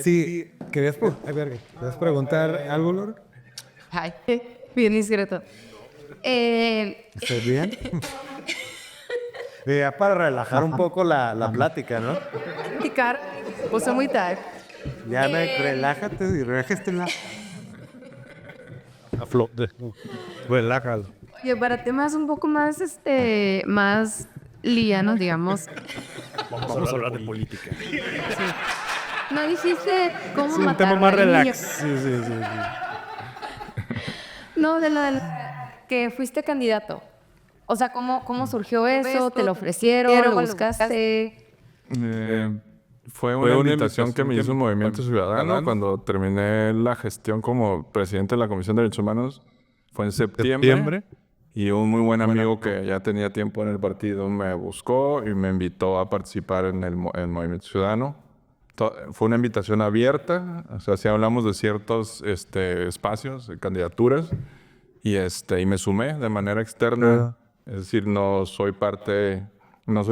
Speaker 1: sí, ¿querías preguntar algo, Laura?
Speaker 3: Ay, bien discreto.
Speaker 1: ¿Estás bien? Ya para relajar un poco la plática, ¿no?
Speaker 3: Picar, puse muy tarde.
Speaker 1: Ya relájate y relájatela. Relájalo.
Speaker 3: Oye, para temas un poco más, más livianos, digamos.
Speaker 5: Vamos a hablar de política.
Speaker 3: No dijiste cómo
Speaker 5: Es un
Speaker 3: matar
Speaker 5: tema más
Speaker 3: a un niño.
Speaker 5: relax. Sí.
Speaker 3: No, de lo que fuiste candidato. O sea, ¿cómo surgió eso? ¿Te lo ofrecieron? ¿Lo buscaste?
Speaker 4: Fue una invitación que me hizo un Movimiento Ciudadano cuando terminé la gestión como presidente de la Comisión de Derechos Humanos. Fue en septiembre. Y un muy buen amigo que ya tenía tiempo en el partido me buscó y me invitó a participar en el Movimiento Ciudadano. Fue una invitación abierta, o sea, si hablamos de ciertos espacios, candidaturas, y me sumé de manera externa. Es decir, no soy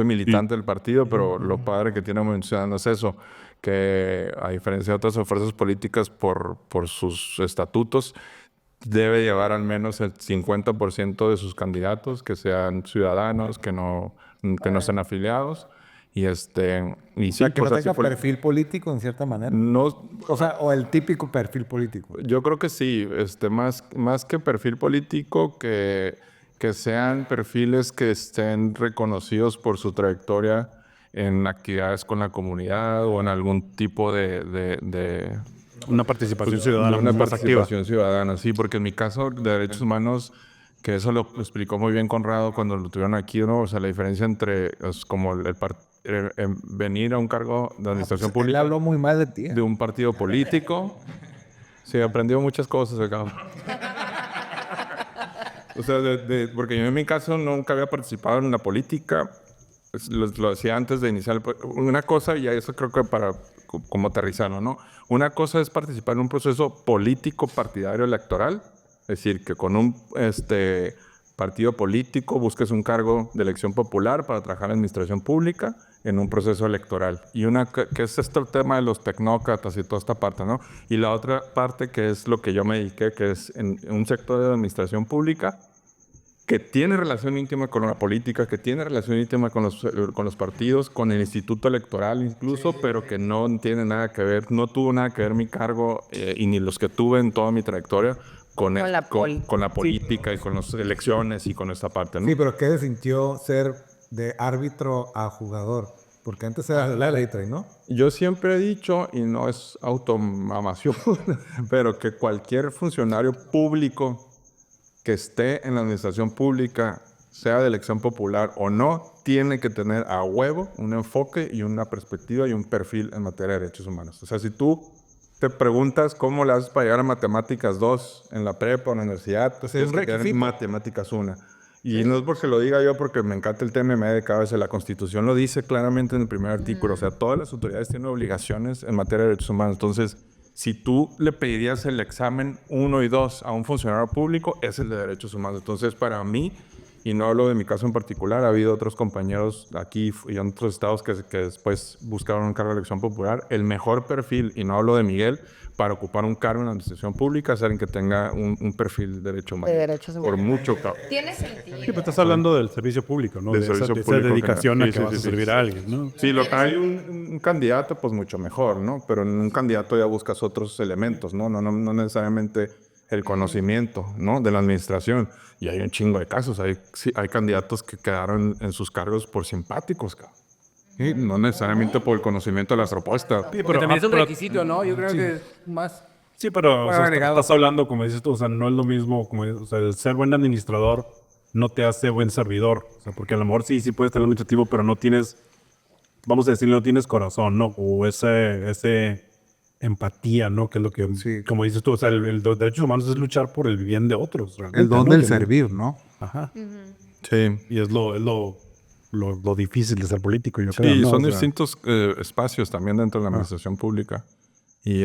Speaker 4: militante del partido, pero lo padre que tiene Movimiento Ciudadano es eso, que a diferencia de otras fuerzas políticas por sus estatutos, debe llevar al menos el 50% de sus candidatos que sean ciudadanos, que no estén afiliados. Y
Speaker 1: O sea, que no tenga perfil político en cierta manera.
Speaker 4: No,
Speaker 1: O sea, o el típico perfil político.
Speaker 4: yo creo que sí, más que perfil político, que sean perfiles que estén reconocidos por su trayectoria en actividades con la comunidad o en algún tipo de
Speaker 5: Una participación ciudadana
Speaker 4: una
Speaker 5: más activa.
Speaker 4: participación ciudadana, sí, porque en mi caso de derechos humanos, que eso lo explicó muy bien Conrado cuando lo tuvieron aquí, ¿no? O sea, la diferencia entre como venir a un cargo de administración
Speaker 1: Él
Speaker 4: pública
Speaker 1: habló muy mal de ti.
Speaker 4: de un partido político. Sí, aprendió muchas cosas acá. O sea, porque yo en mi caso nunca había participado en la política. Lo decía antes de iniciar. Una cosa, y eso creo que para como aterrizarlo, ¿no? Una cosa es participar en un proceso político partidario electoral. Es decir, que con un partido político busques un cargo de elección popular para trabajar en la administración pública en un proceso electoral. Y una que es el tema de los tecnócratas y toda esta parte, ¿no? Y la otra parte que es lo que yo me dediqué, que es en un sector de administración pública
Speaker 6: que tiene relación íntima con la política, que tiene relación íntima con los partidos, con el instituto electoral incluso, pero que no tiene nada que ver, no tuvo nada que ver mi cargo y ni los que tuve en toda mi trayectoria con la política y con las elecciones y con esta parte, ¿no?
Speaker 1: Sí, pero ¿qué se sintió ser de árbitro a jugador? Porque antes era la letra, ¿no?
Speaker 6: Yo siempre he dicho, y no es automamación, pero que cualquier funcionario público que esté en la administración pública, sea de elección popular o no, tiene que tener a huevo un enfoque y una perspectiva y un perfil en materia de derechos humanos. O sea, si tú te preguntas cómo le haces para llegar a Matemáticas 2 en la prepa o en la universidad, pues es requisito. Matemáticas 1. Y no es porque lo diga yo, porque me encanta el TMM de cada vez. La Constitución lo dice claramente en el primer artículo. O sea, todas las autoridades tienen obligaciones en materia de derechos humanos. Entonces, si tú le pedirías el examen 1 y 2 a un funcionario público, es el de derechos humanos. Entonces, para mí, y no hablo de mi caso en particular, ha habido otros compañeros aquí y en otros estados que después buscaron un cargo de elección popular. El mejor perfil, y no hablo de Miguel, para ocupar un cargo en la administración pública es alguien que tenga un perfil de derechos humanos.
Speaker 3: De derechos humanos.
Speaker 6: Por mucho, cabrón.
Speaker 3: Tiene sentido.
Speaker 5: Sí, pero estás hablando del servicio público, ¿no?
Speaker 6: Del
Speaker 5: De
Speaker 6: servicio
Speaker 5: esa
Speaker 6: público
Speaker 5: dedicación
Speaker 6: general.
Speaker 5: a que vas a servir a alguien, ¿no?
Speaker 6: Sí, lo que hay un candidato, pues mucho mejor, ¿no? Pero en un candidato ya buscas otros elementos, ¿no? No necesariamente el conocimiento, ¿no? De la administración. Y hay un chingo de casos. Hay candidatos que quedaron en sus cargos por simpáticos, cabrón. Sí, no necesariamente por el conocimiento de las propuestas.
Speaker 5: Sí,
Speaker 2: Porque también es un requisito, ¿no? Yo creo que más...
Speaker 5: Sí, pero o sea,
Speaker 2: agregado.
Speaker 5: estás hablando, como dices tú, o sea, no es lo mismo, o sea, el ser buen administrador no te hace buen servidor. O sea, porque a lo mejor sí puedes tener un objetivo, pero no tienes, vamos a decir, no tienes corazón, ¿no? O ese empatía, ¿no? Que es lo que, como dices tú, o sea, los derechos humanos es luchar por el bien de otros.
Speaker 1: El don
Speaker 5: ¿no?
Speaker 1: del servir, ¿no?
Speaker 5: Ajá.
Speaker 6: Sí.
Speaker 5: Y es lo difícil de ser político, yo creo.
Speaker 6: Sí,
Speaker 5: ¿no?
Speaker 6: son
Speaker 5: O sea,
Speaker 6: distintos espacios también dentro de la administración pública. Y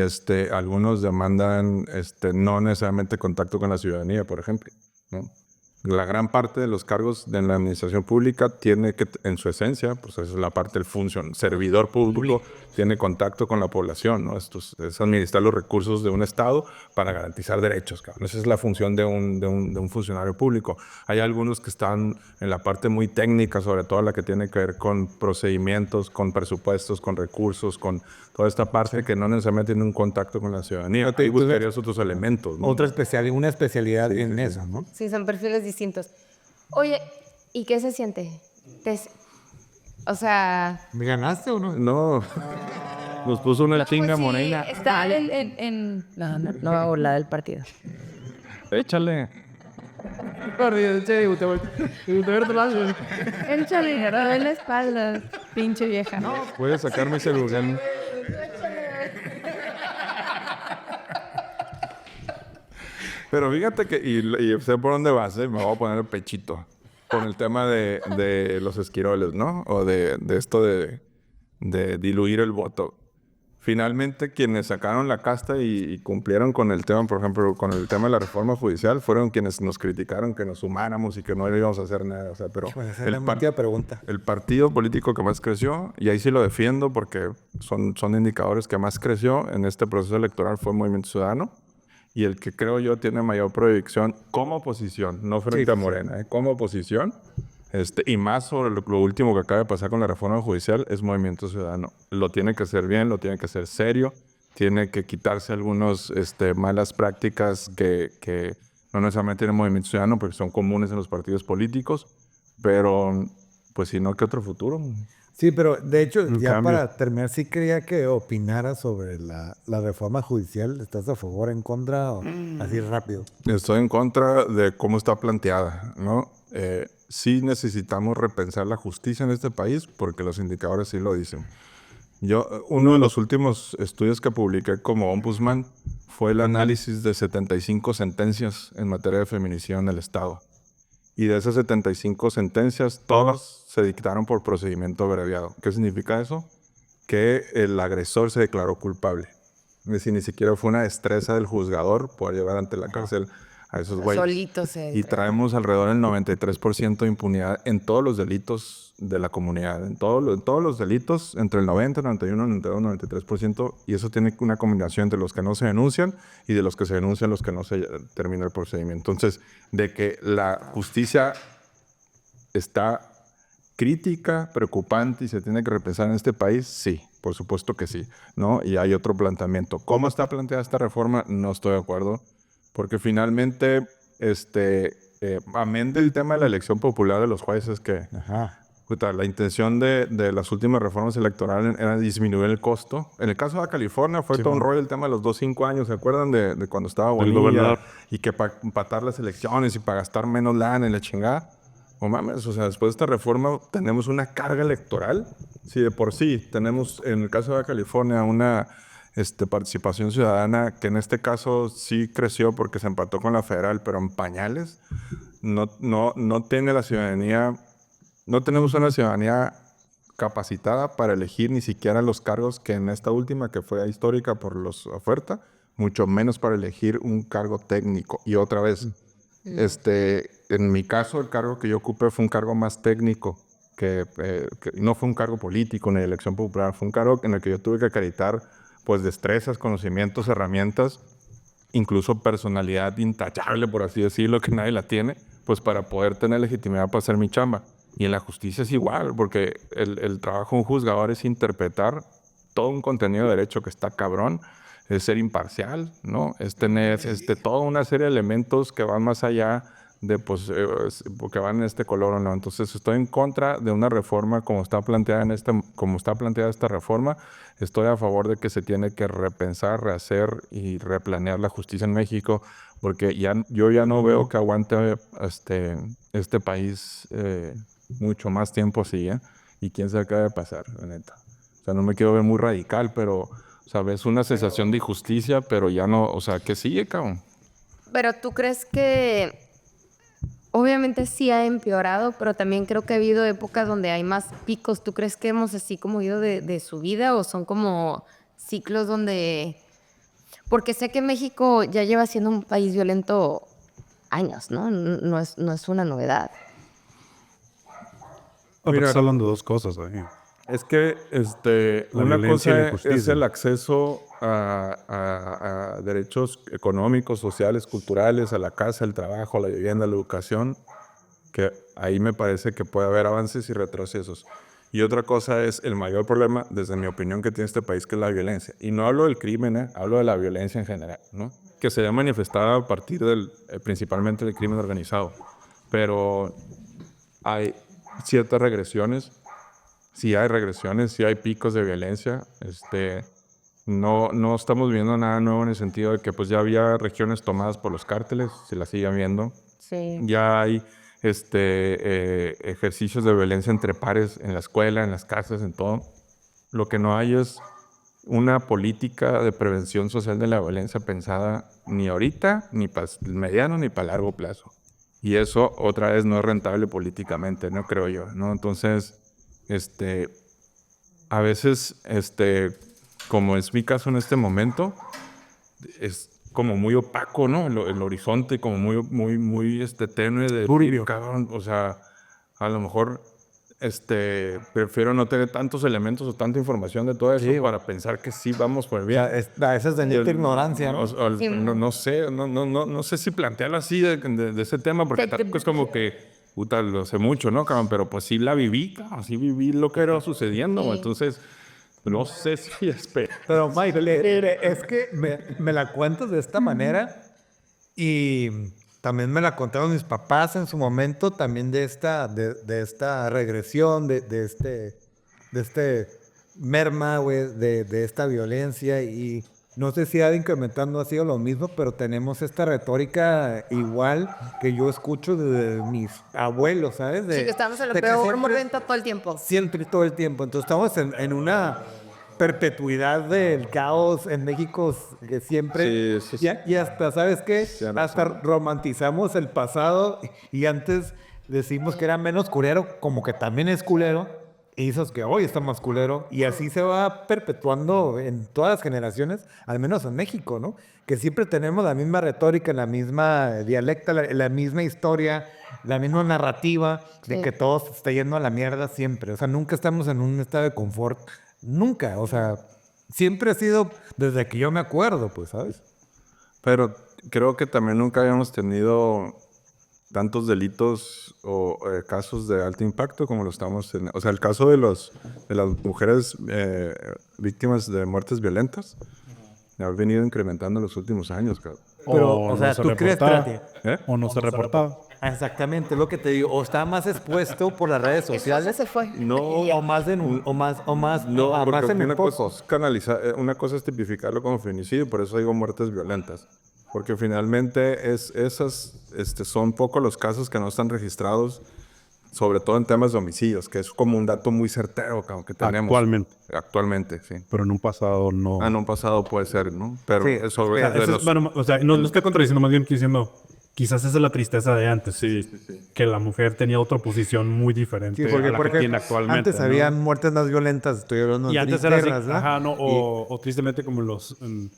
Speaker 6: algunos demandan no necesariamente contacto con la ciudadanía, por ejemplo, ¿no? La gran parte de los cargos de la administración pública tiene que, en su esencia, pues esa es la parte del servidor público, tiene contacto con la población, ¿no? Es administrar los recursos de un Estado para garantizar derechos, cabrón. Esa es la función de un funcionario público. Hay algunos que están en la parte muy técnica, sobre todo la que tiene que ver con procedimientos, con presupuestos, con recursos, con toda esta parte que no necesariamente tiene un contacto con la ciudadanía. Ahí buscarías otros elementos, ¿no?
Speaker 1: Una especialidad en eso, ¿no?
Speaker 3: Sí, son perfiles distintos. Oye, ¿y qué se siente? O sea...
Speaker 1: ¿Me ganaste o no?
Speaker 6: No, nos puso una chinga
Speaker 3: pues sí,
Speaker 6: morena.
Speaker 3: está en... No hago la del partido.
Speaker 6: Échale.
Speaker 3: Échale, me duele la espalda, pinche vieja. No,
Speaker 6: Puedes sacar mi celular. Pero fíjate que, y sé por dónde vas, me voy a poner el pechito con el tema de los esquiroles, ¿no? O de esto de diluir el voto. Finalmente, quienes sacaron la casta y cumplieron con el tema, por ejemplo, con el tema de la reforma judicial, fueron quienes nos criticaron que nos sumáramos y que no íbamos a hacer nada. O sea, pero
Speaker 1: Pregunta.
Speaker 6: el partido político que más creció, y ahí sí lo defiendo porque son indicadores que más creció en este proceso electoral fue Movimiento Ciudadano. Y el que creo yo tiene mayor proyección como oposición, no frente a Morena, como oposición, y más sobre lo último que acaba de pasar con la reforma judicial, es Movimiento Ciudadano. Lo tiene que hacer bien, lo tiene que hacer serio, tiene que quitarse algunas malas prácticas que no necesariamente tiene Movimiento Ciudadano, porque son comunes en los partidos políticos, pero pues si no, ¿qué otro futuro?
Speaker 1: Sí, pero de hecho, ya
Speaker 5: cambio.
Speaker 1: para terminar, sí quería que opinara sobre la reforma judicial. ¿Estás a favor, en contra o así rápido?
Speaker 6: Estoy en contra de cómo está planteada, ¿no? Sí necesitamos repensar la justicia en este país porque los indicadores sí lo dicen. Uno de los últimos estudios que publiqué como ombudsman fue el análisis de 75 sentencias en materia de feminicidio en el Estado. Y de esas 75 sentencias, todas se dictaron por procedimiento abreviado. ¿Qué significa eso? Que el agresor se declaró culpable. Es decir, ni siquiera fue una destreza del juzgador poder llevar ante la cárcel a esos güeyes.
Speaker 3: Solitos
Speaker 6: Y traemos alrededor del 93% de impunidad en todos los delitos de la comunidad. En todos los delitos, entre el 90, 91, 92, 93%. Y eso tiene una combinación entre los que no se denuncian y de los que se denuncian, los que no se termina el procedimiento. Entonces, de que la justicia está crítica, preocupante y se tiene que repensar en este país, sí, por supuesto que sí, ¿no? Y hay otro planteamiento. ¿Cómo está planteada esta reforma? No estoy de acuerdo, porque finalmente, amén del tema de la elección popular de los jueces, que la intención de las últimas reformas electorales era disminuir el costo. En el caso de California fue todo un rollo el tema de los 5 años, ¿se acuerdan de cuando estaba Bonilla? Y que para empatar las elecciones y para gastar menos lana en la chingada. No mames, o sea, después de esta reforma tenemos una carga electoral. Si de por sí tenemos, en el caso de California, una participación ciudadana que en este caso sí creció porque se empató con la federal, pero en pañales, no tiene la ciudadanía, no tenemos una ciudadanía capacitada para elegir ni siquiera los cargos que en esta última, que fue histórica por las ofertas, mucho menos para elegir un cargo técnico. Y otra vez, en mi caso, el cargo que yo ocupé fue un cargo más técnico, que no fue un cargo político ni de elección popular, fue un cargo en el que yo tuve que acreditar pues destrezas, conocimientos, herramientas, incluso personalidad intachable, por así decirlo, que nadie la tiene, pues para poder tener legitimidad para hacer mi chamba. Y en la justicia es igual, porque el trabajo de un juzgador es interpretar todo un contenido de derecho que está cabrón, es ser imparcial, ¿no? Es tener toda una serie de elementos que van más allá de, pues, que van en este color o no. Entonces, estoy en contra de una reforma como está planteada esta reforma. Estoy a favor de que se tiene que repensar, rehacer y replanear la justicia en México, porque yo ya no veo que aguante este país mucho más tiempo así, ¿eh? Y quién sabe qué va a pasar, la neta. O sea, no me quiero ver muy radical, pero, o sea, ves una sensación de injusticia, pero ya no, o sea, ¿qué sigue, cabrón?
Speaker 3: Pero tú crees que obviamente sí ha empeorado, pero también creo que ha habido épocas donde hay más picos. ¿Tú crees que hemos así como ido de subida o son como ciclos donde... Porque sé que México ya lleva siendo un país violento años, ¿no? No es una novedad.
Speaker 5: Mira, estás hablando de dos cosas ahí.
Speaker 6: Es que
Speaker 5: La
Speaker 6: una
Speaker 5: violencia y la
Speaker 6: cosa
Speaker 5: injusticia.
Speaker 6: es el acceso a derechos económicos, sociales, culturales, a la casa, al trabajo, a la vivienda, a la educación, que ahí me parece que puede haber avances y retrocesos. Y otra cosa es el mayor problema, desde mi opinión, que tiene este país, que es la violencia. Y no hablo del crimen, hablo de la violencia en general, ¿no? Que se ha manifestado a partir principalmente del crimen organizado. Pero hay ciertas regresiones. Sí hay regresiones, sí hay picos de violencia. No estamos viendo nada nuevo en el sentido de que pues ya había regiones tomadas por los cárteles, se las sigue viendo.
Speaker 3: Sí.
Speaker 6: Ya hay ejercicios de violencia entre pares en la escuela, en las casas, en todo. Lo que no hay es una política de prevención social de la violencia pensada ni ahorita, ni para el mediano, ni para largo plazo. Y eso otra vez no es rentable políticamente, no creo yo, ¿no? Entonces, a veces, como es mi caso en este momento, es como muy opaco, ¿no? El horizonte como muy tenue de turbio, cabrón. O sea, a lo mejor prefiero no tener tantos elementos o tanta información de todo eso para pensar que sí vamos por el bien.
Speaker 1: A veces de neta ignorancia, ¿no?
Speaker 6: No sé si plantearlo así de ese tema, porque tampoco es como que, puta, lo sé mucho, ¿no, cabrón? Pero pues sí la viví, cabrón, sí viví lo que era sucediendo,
Speaker 3: Sí.
Speaker 6: Entonces, no sé si
Speaker 1: Pero Mike, es que me la cuentas de esta manera y también me la contaron mis papás en su momento también de esta regresión, de este merma, güey, de esta violencia y no sé si ha de incrementar, no ha sido lo mismo, pero tenemos esta retórica igual que yo escucho de mis abuelos, ¿sabes?
Speaker 3: Sí, que estamos en lo
Speaker 1: de que
Speaker 3: peor
Speaker 1: siempre-
Speaker 3: momento todo el tiempo.
Speaker 1: Siempre, todo el tiempo. Entonces estamos en una perpetuidad del caos en México que siempre...
Speaker 6: Sí, sí.
Speaker 1: Y hasta, ¿sabes qué?
Speaker 6: Tienes
Speaker 1: Hasta
Speaker 6: razón.
Speaker 1: romantizamos el pasado y antes decimos que era menos culero, como que también es culero. hizo que hoy está más culero. Y así se va perpetuando en todas las generaciones, al menos en México, ¿no? Que siempre tenemos la misma retórica, la misma dialecta, la misma historia, la misma narrativa de
Speaker 3: Sí.
Speaker 1: que todo se está yendo a la mierda siempre. O sea, nunca estamos en un estado de confort. Nunca. O sea, siempre ha sido desde que yo me acuerdo, pues, ¿sabes?
Speaker 6: Pero creo que también nunca habíamos tenido tantos delitos o casos de alto impacto como lo estamos teniendo. O sea, el caso de las mujeres víctimas de muertes violentas ha venido incrementando en los últimos años, cabrón.
Speaker 1: Pero,
Speaker 5: O
Speaker 1: o sea,
Speaker 5: no se
Speaker 1: ¿tú crees,
Speaker 5: reportaba.
Speaker 1: espérate?
Speaker 5: O no se reportaba.
Speaker 1: Exactamente, lo que te digo. O está más expuesto por las redes sociales.
Speaker 3: se fue.
Speaker 6: No,
Speaker 1: O más
Speaker 6: no, porque
Speaker 1: más en
Speaker 6: una cosa
Speaker 1: pocos.
Speaker 6: es canalizar, una cosa es tipificarlo como feminicidio, por eso digo muertes violentas. Porque finalmente son pocos los casos que no están registrados, sobre todo en temas de homicidios, que es como un dato muy certero que tenemos. Actualmente, sí.
Speaker 5: Pero en un pasado no.
Speaker 6: En un pasado puede ser, ¿no? Pero
Speaker 1: Sí,
Speaker 6: sobre
Speaker 1: mira,
Speaker 6: de
Speaker 5: Eso
Speaker 6: los-
Speaker 5: es- bueno, o sea, no estoy contradiciendo, más bien que diciendo, quizás esa es la tristeza de antes.
Speaker 6: Sí.
Speaker 5: Que la mujer tenía otra posición muy diferente
Speaker 1: Sí, porque
Speaker 5: a la
Speaker 1: por
Speaker 5: que tiene
Speaker 1: ejemplo,
Speaker 5: actualmente.
Speaker 1: antes
Speaker 5: ¿no?
Speaker 1: habían muertes más violentas, estoy hablando
Speaker 5: Y
Speaker 1: de
Speaker 5: antes era así,
Speaker 1: guerras, ¿no?
Speaker 5: ajá, ¿no? O tristemente como en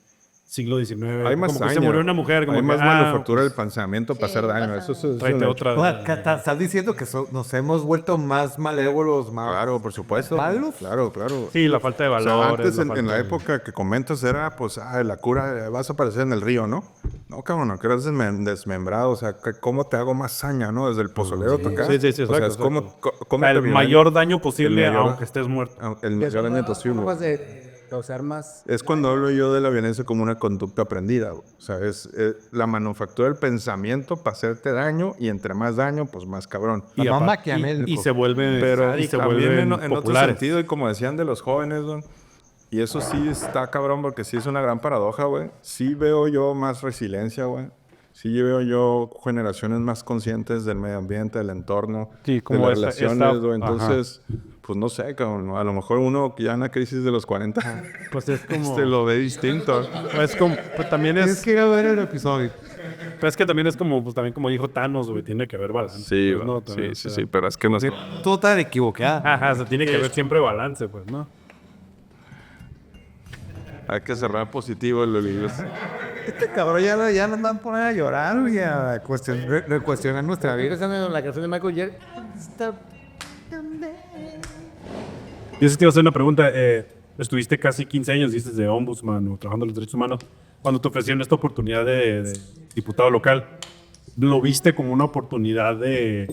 Speaker 5: siglo XIX.
Speaker 6: Hay más
Speaker 5: como que se
Speaker 6: saña,
Speaker 5: murió una mujer, como
Speaker 6: hay
Speaker 5: que,
Speaker 6: más manufactura del pensamiento para
Speaker 3: Sí,
Speaker 6: hacer daño.
Speaker 3: pasa.
Speaker 6: Eso es
Speaker 5: tráete
Speaker 6: un
Speaker 5: otra.
Speaker 1: O sea, estás diciendo que nos hemos vuelto más malévolos, más
Speaker 6: Claro, por supuesto.
Speaker 1: malos.
Speaker 6: Claro.
Speaker 5: Sí, la falta de
Speaker 6: O sea,
Speaker 5: valores.
Speaker 6: antes,
Speaker 5: la
Speaker 6: en
Speaker 5: falta
Speaker 6: la
Speaker 5: de-
Speaker 6: época que comentas, era, pues, la cura, vas a aparecer en el río, ¿no? No, cabrón, que eres desmembrado. O sea, ¿cómo te hago más saña, no? Desde el pozolero hasta acá.
Speaker 5: Sí,
Speaker 6: O sea,
Speaker 5: exacto,
Speaker 6: es como
Speaker 5: O sea, el mayor daño posible,
Speaker 6: el mayor-
Speaker 5: aunque estés muerto.
Speaker 6: El mayor daño posible.
Speaker 2: Formas de causar más.
Speaker 6: Es cuando hablo yo de la violencia como una conducta aprendida. O sea, es la manufactura del pensamiento para hacerte daño y entre más daño, pues más cabrón.
Speaker 1: Y
Speaker 5: aparte-
Speaker 1: maquiavélico.
Speaker 5: y se vuelve
Speaker 6: Pero
Speaker 5: y se
Speaker 6: también
Speaker 5: vuelven
Speaker 6: en otro
Speaker 5: populares.
Speaker 6: sentido, y como decían de los jóvenes, don, y eso sí está cabrón porque sí es una gran paradoja, güey. Sí veo yo más resiliencia, güey. Sí veo yo generaciones más conscientes del medio ambiente, del entorno,
Speaker 5: Sí, como
Speaker 6: de las relaciones, güey.
Speaker 5: ajá.
Speaker 6: Entonces, pues no sé, cabrón, ¿no? A lo mejor uno que ya en la crisis de los 40
Speaker 5: Pues es como.
Speaker 6: lo ve distinto.
Speaker 5: Es como. Pues también
Speaker 1: Tienes
Speaker 5: es.
Speaker 1: que ir a ver el episodio.
Speaker 5: Pero es que también es como. Pues también como dijo Thanos, güey. Tiene que haber balance.
Speaker 6: Sí,
Speaker 5: pues,
Speaker 6: güey.
Speaker 5: ¿no? También,
Speaker 6: sí,
Speaker 5: o sea,
Speaker 6: pero es que no sé.
Speaker 1: Tú estás equivocada.
Speaker 5: Ajá, o sea, tiene que haber siempre balance, pues, ¿no?
Speaker 6: Hay que cerrar positivo el libro.
Speaker 1: Este cabrón ya nos van a poner a llorar, güey, a cuestionar nuestra vida.
Speaker 2: Pensando en la canción de Michael Jackson.
Speaker 5: Yo sí te iba a hacer una pregunta. Estuviste casi 15 años, dices, de ombudsman o trabajando en los derechos humanos. Cuando te ofrecieron esta oportunidad de diputado local, ¿lo viste como una oportunidad de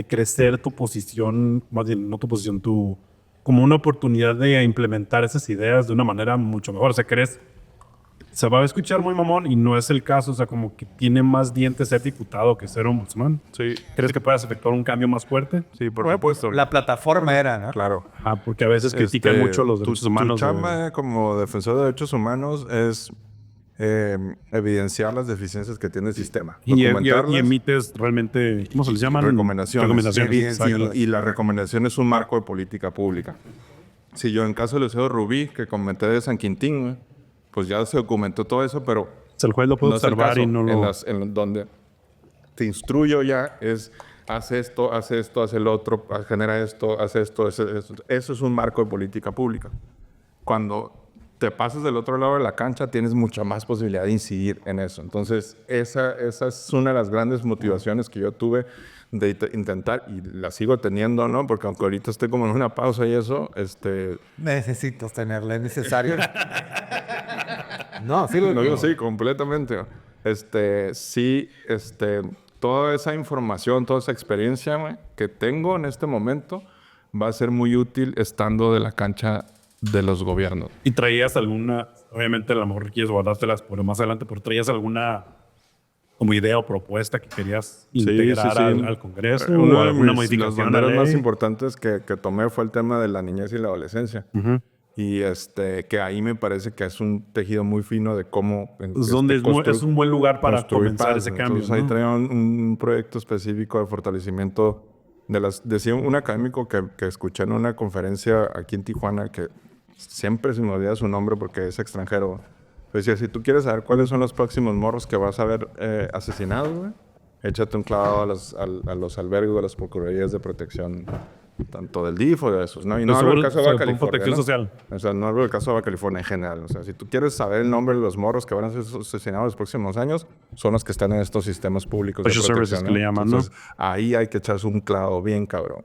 Speaker 5: crecer tu posición, más bien, no tu posición, como una oportunidad de implementar esas ideas de una manera mucho mejor? O sea, ¿crees? Se va a escuchar muy mamón y no es el caso. O sea, como que tiene más dientes ser diputado que ser ombudsman.
Speaker 6: Sí,
Speaker 5: ¿Crees que puedas efectuar un cambio más fuerte?
Speaker 6: sí, por supuesto.
Speaker 1: La plataforma era, ¿no?
Speaker 6: Claro.
Speaker 5: Ah, porque a veces critican mucho los
Speaker 6: tu-
Speaker 5: derechos humanos.
Speaker 6: Tu
Speaker 5: güey.
Speaker 6: chamba como defensor de derechos humanos es evidenciar las deficiencias que tiene el sistema.
Speaker 5: Y
Speaker 6: Documentarlas,
Speaker 5: emites realmente, ¿cómo se les llaman?
Speaker 6: recomendaciones.
Speaker 5: Exacto.
Speaker 6: Y la recomendación es un marco de política pública. Si yo en caso del Liceo Rubí, que comenté de San Quintín, güey, pues ya se documentó todo eso, pero
Speaker 5: O sea, el juez lo puede
Speaker 6: no es el
Speaker 5: observar
Speaker 6: caso.
Speaker 5: y no lo...
Speaker 6: En donde te instruyo ya es haz esto, haz el otro, genera esto, haz esto. Eso es un marco de política pública. Cuando te pasas del otro lado de la cancha, tienes mucha más posibilidad de incidir en eso. Entonces, esa es una de las grandes motivaciones que yo tuve de intentar, y la sigo teniendo, ¿no? Porque aunque ahorita esté como en una pausa y eso,
Speaker 1: Necesitas tenerla, es necesario. No, sí lo
Speaker 6: no,
Speaker 1: digo.
Speaker 6: sí, completamente. Toda esa información, toda esa experiencia, güey, que tengo en este momento va a ser muy útil estando de la cancha de los gobiernos.
Speaker 5: Y traías alguna, obviamente a lo mejor quieres guardártelas por más adelante, pero traías alguna como idea o propuesta que querías integrar Al Congreso
Speaker 6: Uno
Speaker 5: o
Speaker 6: de
Speaker 5: alguna
Speaker 6: las
Speaker 5: modificación a la
Speaker 6: banderas más
Speaker 5: ley.
Speaker 6: importantes que tomé fue el tema de la niñez y la adolescencia. Y que ahí me parece que es un tejido muy fino de cómo...
Speaker 5: Es donde es un buen lugar para
Speaker 6: construir
Speaker 5: comenzar
Speaker 6: paz.
Speaker 5: ese cambio.
Speaker 6: Entonces ahí
Speaker 5: ¿no?
Speaker 6: traía un proyecto específico de fortalecimiento decía un académico que escuché en una conferencia aquí en Tijuana, que siempre se me olvida su nombre porque es extranjero. Decía, si tú quieres saber cuáles son los próximos morros que vas a ver asesinados, güey, échate un clavado a los albergues, a las procuradurías de protección tanto del DIF o de esos, ¿no? Y no
Speaker 5: Los
Speaker 6: hablo del
Speaker 5: seguros,
Speaker 6: caso de Baja
Speaker 5: con
Speaker 6: California,
Speaker 5: protección
Speaker 6: ¿no?
Speaker 5: social.
Speaker 6: O sea, no hablo del caso de Baja California en general. O sea, si tú quieres saber el nombre de los morros que van a ser asesinados los próximos años, son los que están en estos sistemas públicos de
Speaker 5: Social
Speaker 6: protección,
Speaker 5: services
Speaker 6: ¿no?
Speaker 5: que le llaman, ¿no?
Speaker 6: Entonces, ahí hay que echarse un clavo bien cabrón.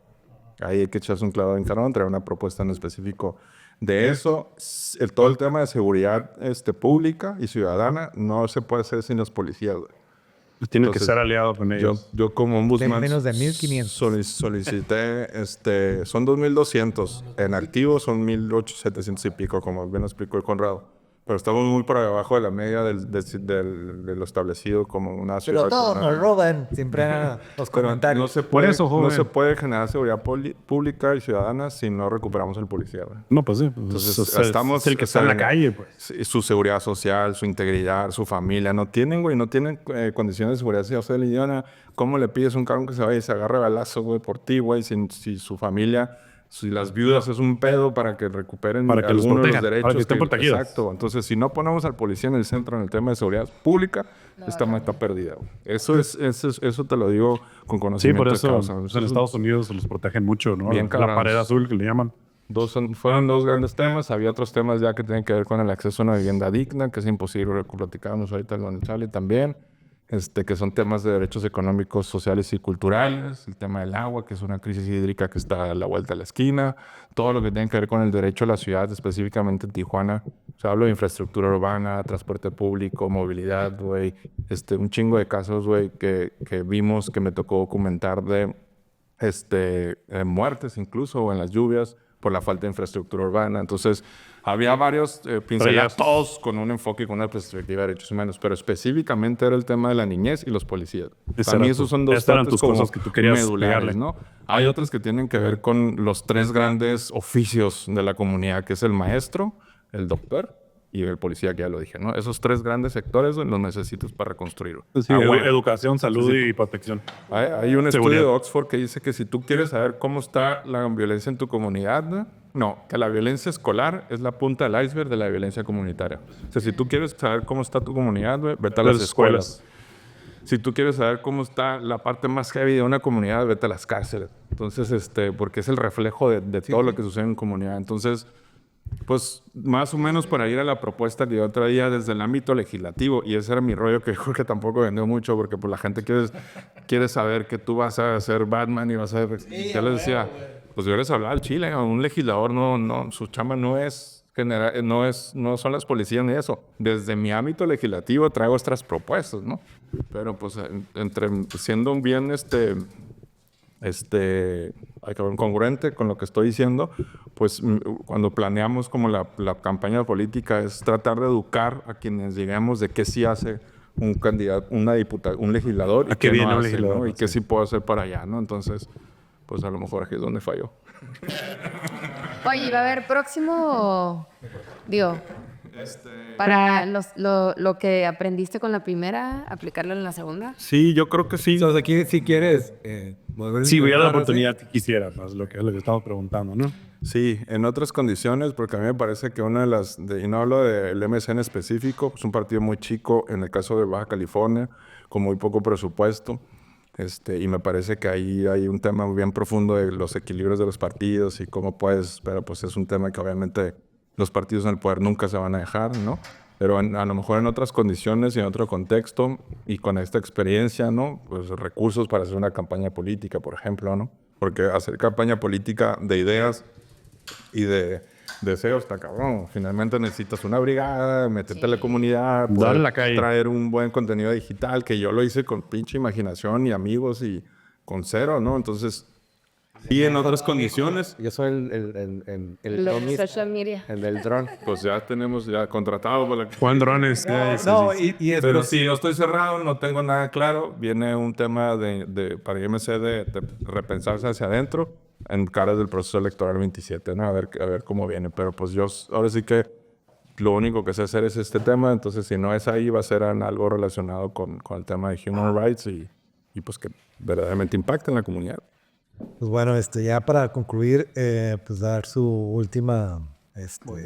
Speaker 6: Ahí hay que echarse un clavo bien cabrón, traer una propuesta en específico de eso. Todo el tema de seguridad pública y ciudadana no se puede hacer sin los policías, güey.
Speaker 5: Tienes
Speaker 6: Entonces,
Speaker 5: que ser aliado con ellos.
Speaker 6: Yo como ombudsman
Speaker 1: menos de 1,500.
Speaker 6: solicité, son 2,200. En activo son 1,700 y pico, como bien lo explicó el Conrado. Pero estamos muy por debajo de la media de lo establecido como una ciudad.
Speaker 1: Pero todos
Speaker 6: con una-
Speaker 1: nos roban. Siempre eran los
Speaker 6: Pero
Speaker 1: comentarios.
Speaker 6: no se
Speaker 5: Por
Speaker 6: puede,
Speaker 5: eso, joven.
Speaker 6: no se puede generar seguridad pública y ciudadana si no recuperamos el policía, güey.
Speaker 5: No, pues sí.
Speaker 6: Entonces,
Speaker 5: es el que está en la calle, pues.
Speaker 6: Sí, su seguridad social, su integridad, su familia. No tienen condiciones de seguridad social. Idiota. ¿Cómo le pides a un cabrón que se vaya y se agarre balazo, güey, por ti, güey? Si su familia, si las viudas es un pedo para que recuperen
Speaker 5: Para que los
Speaker 6: algunos de
Speaker 5: protejan,
Speaker 6: los derechos.
Speaker 5: para que estén protegidos.
Speaker 6: Exacto. Entonces, si no ponemos al policía en el centro en el tema de seguridad pública, esta meta está perdida, güey. Eso te lo digo con
Speaker 5: Sí,
Speaker 6: conocimiento
Speaker 5: por
Speaker 6: de
Speaker 5: eso
Speaker 6: causa.
Speaker 5: pues, en Estados Unidos los protegen mucho, ¿no?
Speaker 6: Bien
Speaker 5: La
Speaker 6: cabrones.
Speaker 5: pared azul que le llaman.
Speaker 6: Fueron dos grandes temas. Había otros temas ya que tienen que ver con el acceso a una vivienda digna, que es imposible, platicábamos ahorita con Charlie también, que son temas de derechos económicos, sociales y culturales, el tema del agua, que es una crisis hídrica que está a la vuelta de la esquina, todo lo que tiene que ver con el derecho a la ciudad, específicamente en Tijuana. O sea, hablo de infraestructura urbana, transporte público, movilidad, güey, un chingo de casos, güey, que vimos, que me tocó documentar de muertes incluso, o en las lluvias, por la falta de infraestructura urbana. Entonces, había varios pinceladas, todos con un enfoque y con una perspectiva de derechos humanos, pero específicamente era el tema de la niñez y los policías. Para mí esos son dos
Speaker 5: eran
Speaker 6: partes
Speaker 5: tus
Speaker 6: como
Speaker 5: cosas que tú querías
Speaker 6: medulares,
Speaker 5: pegarle.
Speaker 6: ¿no? Hay otras que tienen que ver con los tres grandes oficios de la comunidad, que es el maestro, el doctor y el policía, que ya lo dije, ¿no? Esos tres grandes sectores los necesitas para reconstruir.
Speaker 5: Sí,
Speaker 6: bueno.
Speaker 5: educación, salud y protección.
Speaker 6: Hay un
Speaker 5: Seguridad.
Speaker 6: estudio de Oxford que dice que si tú quieres saber cómo está la violencia en tu comunidad, no, que la violencia escolar es la punta del iceberg de la violencia comunitaria. O sea, si tú quieres saber cómo está tu comunidad, güey, vete a las escuelas. Si tú quieres saber cómo está la parte más heavy de una comunidad, vete a las cárceles. Entonces, porque es el reflejo de todo lo que sucede en comunidad. Entonces, pues más o menos para ir a la propuesta que yo traía desde el ámbito legislativo, y ese era mi rollo, que creo que tampoco vendió mucho, porque pues la gente quiere saber que tú vas a ser Batman y vas a ser... Yo les decía, pues yo les hablaba al Chile, un legislador su chamba no son las policías ni eso. Desde mi ámbito legislativo traigo otras propuestas, ¿no? Pero pues siendo bien congruente con lo que estoy diciendo, pues cuando planeamos como la campaña política es tratar de educar a quienes digamos de qué sí hace un candidato, un legislador y
Speaker 5: ¿A qué
Speaker 6: qué
Speaker 5: viene
Speaker 6: no
Speaker 5: un
Speaker 6: hace,
Speaker 5: legislador?
Speaker 6: ¿no? Y qué sí puedo hacer para allá, ¿no? Entonces, pues a lo mejor aquí es donde falló.
Speaker 3: Oye, ¿va a haber próximo? Digo, para lo que aprendiste con la primera, aplicarlo en la segunda.
Speaker 5: Sí, yo creo que sí.
Speaker 1: O sea, aquí, si quieres...
Speaker 5: Si hubiera la oportunidad, quisiera, pues, lo que estamos preguntando, ¿no?
Speaker 6: Sí, en otras condiciones, porque a mí me parece que una de las, y no hablo del MC en específico, es un partido muy chico, en el caso de Baja California, con muy poco presupuesto, y me parece que ahí hay un tema bien profundo de los equilibrios de los partidos y cómo puedes, pero pues es un tema que obviamente los partidos en el poder nunca se van a dejar, ¿no? Pero a lo mejor en otras condiciones y en otro contexto y con esta experiencia, ¿no? Pues recursos para hacer una campaña política, por ejemplo, ¿no? Porque hacer campaña política de ideas y de deseos está cabrón. Finalmente necesitas una brigada, meterte a la comunidad,
Speaker 5: Darle
Speaker 6: poder
Speaker 5: la calle.
Speaker 6: traer un buen contenido digital, que yo lo hice con pinche imaginación y amigos y con cero, ¿no? Entonces, y en otras condiciones,
Speaker 1: Yo soy el
Speaker 3: Los social media.
Speaker 1: el del dron.
Speaker 6: pues ya tenemos contratado para la...
Speaker 5: Juan Drones.
Speaker 1: No, y es
Speaker 6: Pero si yo estoy cerrado, no tengo nada claro, viene un tema para IMC de repensarse hacia adentro en cara del proceso electoral 27, ¿no? A ver cómo viene. Pero pues yo ahora sí que lo único que sé hacer es este tema, entonces si no es ahí va a ser en algo relacionado con el tema de human rights y pues que verdaderamente impacte en la comunidad.
Speaker 1: Pues bueno, ya para concluir, pues dar su última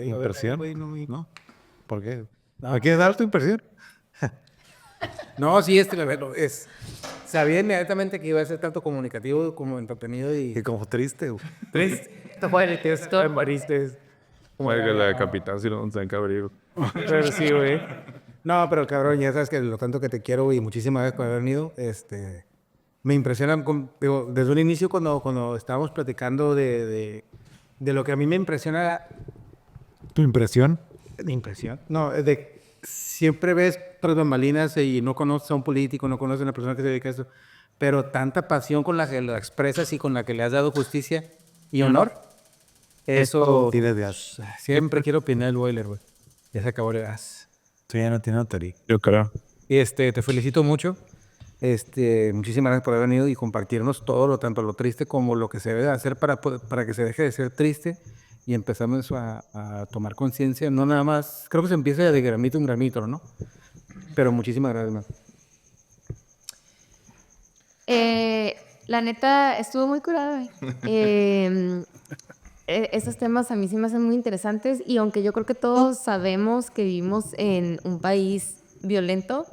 Speaker 1: impresión.
Speaker 2: ¿No?
Speaker 1: ¿Por qué? ¿Quieres dar tu impresión?
Speaker 2: No, sí, Sabía inmediatamente que iba a ser tanto comunicativo como entretenido y
Speaker 1: Y como triste, güey.
Speaker 2: triste. Esto fue el texto en baristes.
Speaker 6: Como el que la de Capitán, si no se cabrigo.
Speaker 2: Pero sí, güey. No, pero cabrón, ya sabes que lo tanto que te quiero, güey, y muchísimas gracias por haber venido. Me impresionan, digo, desde un inicio cuando estábamos platicando de lo que a mí me impresiona.
Speaker 1: ¿Tu impresión?
Speaker 2: Impresión. No, es de siempre ves tras bambalinas y no conoces a un político, no conoces a una persona que se dedica a eso, pero tanta pasión con la que lo expresas y con la que le has dado justicia y honor, eso
Speaker 1: Tienes gas.
Speaker 2: siempre quiero opinar el boiler, güey. Ya se acabó el gas.
Speaker 1: Tú ya no tienes notaría.
Speaker 5: Yo creo.
Speaker 2: Y te felicito mucho. Muchísimas gracias por haber venido y compartirnos todo, tanto lo triste como lo que se debe hacer para que se deje de ser triste y empezamos a tomar conciencia. No nada más, creo que se empieza de gramito en gramito, ¿no? Pero muchísimas gracias, man.
Speaker 3: La neta, estuvo muy curada, güey. Esos temas a mí sí me hacen muy interesantes y aunque yo creo que todos sabemos que vivimos en un país violento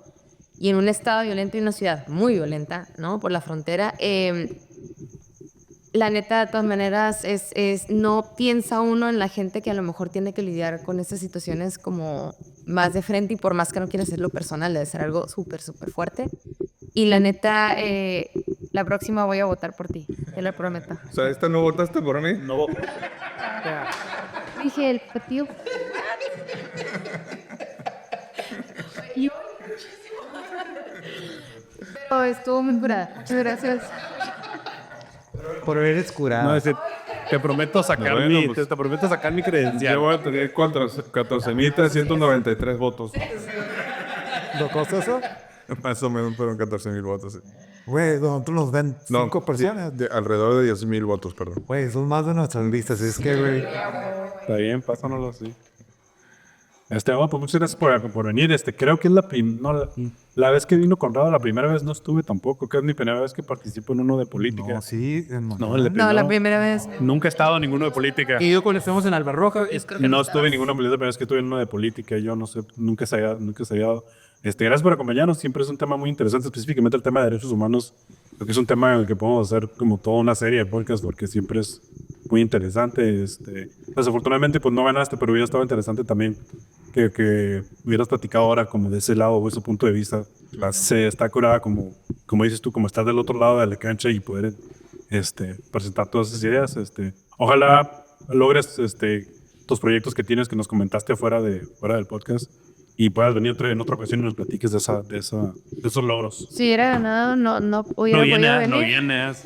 Speaker 3: y en un estado violento y una ciudad muy violenta, ¿no? Por la frontera, la neta, de todas maneras, no piensa uno en la gente que a lo mejor tiene que lidiar con estas situaciones como más de frente y por más que no quiera hacerlo personal, debe ser algo súper, súper fuerte. Y la neta, la próxima voy a votar por ti, te lo prometo.
Speaker 6: O sea, ¿esta no votaste por mí?
Speaker 5: No.
Speaker 3: Dije el patío. Pero estuvo muy curada. Muchas gracias.
Speaker 1: Por eres curado.
Speaker 5: No, te prometo sacar
Speaker 6: Bueno, pues,
Speaker 5: te prometo sacar mi
Speaker 6: Ya
Speaker 5: credencial.
Speaker 6: voy a tener 14.393 votos.
Speaker 1: ¿Lo costó eso?
Speaker 6: Más o menos fueron 14.000 votos. Sí.
Speaker 1: Güey, nosotros nos ven
Speaker 6: No,
Speaker 1: 5 personas.
Speaker 6: alrededor de 10.000 votos, perdón.
Speaker 1: Güey, son más de nuestras listas. Es que, güey.
Speaker 5: Está bien, pásanoslo así. Pues muchas gracias por venir. Creo que es la vez que vino Conrado, la primera vez no estuve tampoco. Que es mi primera vez que participo en uno de política.
Speaker 1: No, sí.
Speaker 5: No, el de
Speaker 3: No, la
Speaker 5: primero.
Speaker 3: primera vez.
Speaker 5: Nunca he estado en ninguno de política.
Speaker 2: Y yo cuando estemos en Albarroja,
Speaker 5: No estuve en ninguna política, pero es que estuve en uno de política. Yo no sé, nunca se había dado. Gracias por acompañarnos. Siempre es un tema muy interesante, específicamente el tema de derechos humanos. Creo que es un tema en el que podemos hacer como toda una serie de podcasts porque siempre es muy interesante. Desafortunadamente, pues no ganaste, pero hubiera estado interesante también que hubieras platicado ahora como de ese lado o ese punto de vista. Se está curada como dices tú, como estar del otro lado de la cancha y poder presentar todas esas ideas. Ojalá logres tus proyectos que tienes que nos comentaste fuera del podcast y puedas venir en otra ocasión y nos platiques de esos logros.
Speaker 3: Si hubiera ganado, no hubiera podido venir.
Speaker 5: No vienes.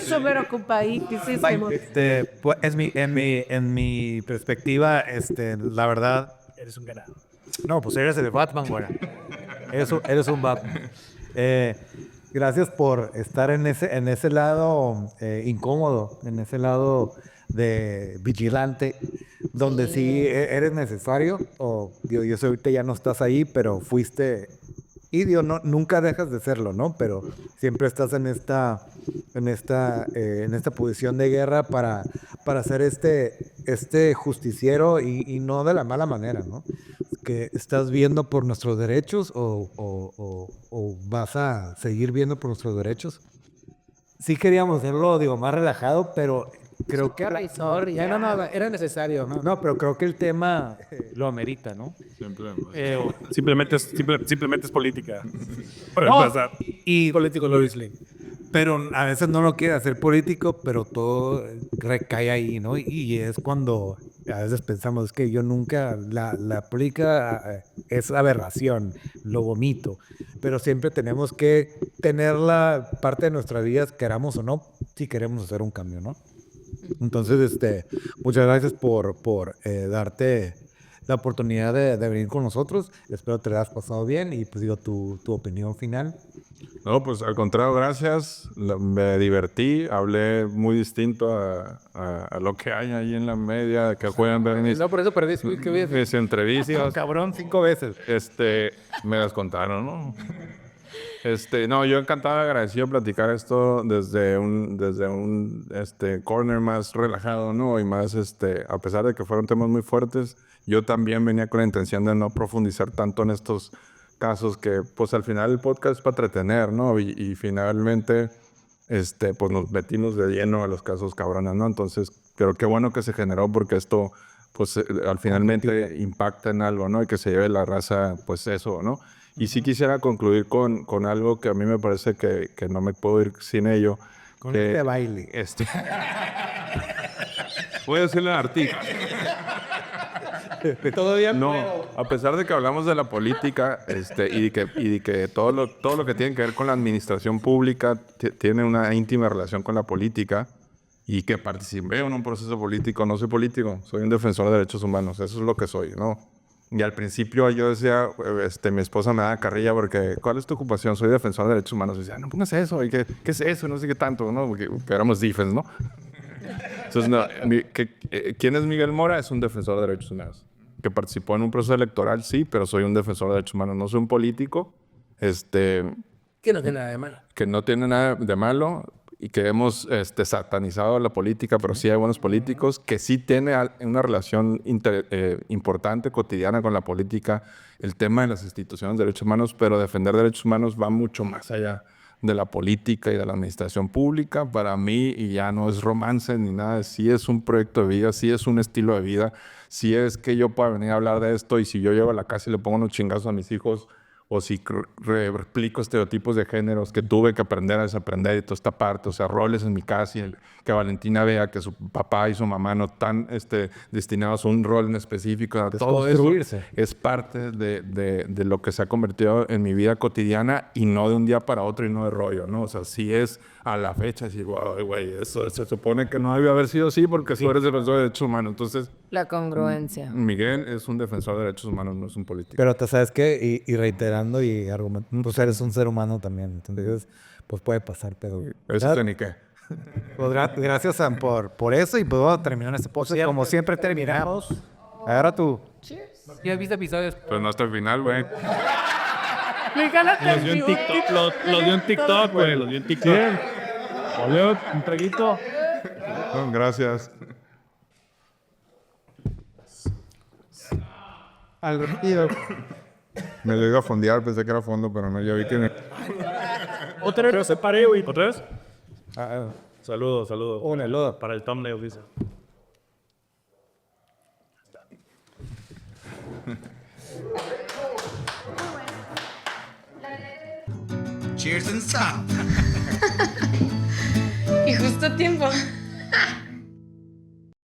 Speaker 3: Súper ocupadísimo.
Speaker 1: Pues, en mi perspectiva, la verdad.
Speaker 5: Eres un ganado.
Speaker 1: No, pues eres el Batman, güey. Eres un Batman. Gracias por estar en ese lado incómodo, en ese lado de vigilante, donde sí eres necesario. O yo sé ahorita ya no estás ahí, pero fuiste. Y Dios, nunca dejas de serlo, ¿no? Pero siempre estás en esta posición de guerra para ser este justiciero y no de la mala manera, ¿no? Que estás viendo por nuestros derechos o vas a seguir viendo por nuestros derechos. Sí queríamos hacerlo, digo, más relajado, pero creo que...
Speaker 2: no, era necesario, ¿no?
Speaker 1: No, pero creo que el tema lo amerita, ¿no?
Speaker 5: Simplemente es política. Para
Speaker 1: No,
Speaker 5: empezar.
Speaker 1: y
Speaker 2: Político Luis Lee.
Speaker 1: pero a veces no lo quiere hacer político, pero todo recae ahí, ¿no? Y es cuando a veces pensamos, es que yo nunca, la política es aberración, lo vomito, pero siempre tenemos que tener la parte de nuestras vidas, queramos o no, si queremos hacer un cambio, ¿no? Entonces, muchas gracias por darte la oportunidad de venir con nosotros. Espero te la hayas pasado bien y pues digo tu opinión final.
Speaker 6: No, pues al contrario, gracias. Me divertí, hablé muy distinto a lo que hay ahí en la media, que pueden ver
Speaker 2: No, por eso perdí.
Speaker 6: mis entrevistas.
Speaker 1: Cabrón, 5 veces.
Speaker 6: Me las contaron, ¿no? No, yo encantado, agradecido de platicar esto desde un corner más relajado, ¿no? Y más, a pesar de que fueron temas muy fuertes, yo también venía con la intención de no profundizar tanto en estos casos que, pues al final el podcast es para entretener, ¿no? Y finalmente, pues nos metimos de lleno a los casos cabrones, ¿no? Entonces, creo que bueno que se generó porque esto, pues al finalmente impacta en algo, ¿no? Y que se lleve la raza, pues eso, ¿no? Y sí quisiera concluir con algo que a mí me parece que no me puedo ir sin ello.
Speaker 2: Con
Speaker 6: que,
Speaker 2: este baile.
Speaker 6: Voy a decirle a Artigas.
Speaker 2: Todavía
Speaker 6: No,
Speaker 2: puedo.
Speaker 6: a pesar de que hablamos de la política y de que todo lo que tiene que ver con la administración pública tiene una íntima relación con la política y que participé en un proceso político, no soy político, soy un defensor de derechos humanos, eso es lo que soy, ¿no? Y al principio yo decía, mi esposa me daba carrilla porque, ¿cuál es tu ocupación? Soy defensor de derechos humanos. Y decía, no pongas eso, ¿y qué es eso? No sé qué tanto, ¿no? Porque éramos defense, ¿no? Entonces, no, ¿quién es Miguel Mora? Es un defensor de derechos humanos. Que participó en un proceso electoral, sí, pero soy un defensor de derechos humanos. No soy un político,
Speaker 2: Que no tiene nada de malo.
Speaker 6: que no tiene nada de malo y que hemos satanizado la política, pero sí hay buenos políticos, que sí tiene una relación importante, cotidiana con la política, el tema de las instituciones de derechos humanos, pero defender derechos humanos va mucho más allá de la política y de la administración pública. Para mí, y ya no es romance ni nada, sí es un proyecto de vida, sí es un estilo de vida, sí es que yo pueda venir a hablar de esto y si yo llego a la casa y le pongo unos chingazos a mis hijos, o si replico estereotipos de géneros que tuve que aprender a desaprender y toda esta parte, o sea, roles en mi casa y que Valentina vea que su papá y su mamá no están destinados a un rol en específico. Todo eso es parte de lo que se ha convertido en mi vida cotidiana y no de un día para otro y no de rollo, ¿no? O sea, sí es a la fecha decir, wow, güey, eso se supone que no debió haber sido así porque tú eres defensor de derechos humanos. Entonces,
Speaker 3: La congruencia.
Speaker 6: Miguel es un defensor de derechos humanos, no es un político.
Speaker 7: Pero te sabes que, y reiterando y argumentando, pues eres un ser humano también. Entonces, pues puede pasar, pero.
Speaker 6: Eso ni qué.
Speaker 7: Pues, gracias Sam, por eso y puedo terminar este podcast. Como siempre terminamos. Agarra tú.
Speaker 2: ¿Ya viste episodios?
Speaker 6: Pero no hasta el final, güey.
Speaker 5: Los dio en TikTok, los dio en TikTok, güey. Los dio en TikTok. Olió, un traguito.
Speaker 6: No, gracias.
Speaker 2: Al ruido.
Speaker 6: Me lo iba a fondear, pensé que era fondo, pero no, ya vi que...
Speaker 5: Otra vez, se paré, güey. ¿Otra vez? Saludos.
Speaker 7: Una, lodo.
Speaker 5: Para el thumbnail, dice.
Speaker 8: Cheers and stop.
Speaker 3: Y justo a tiempo.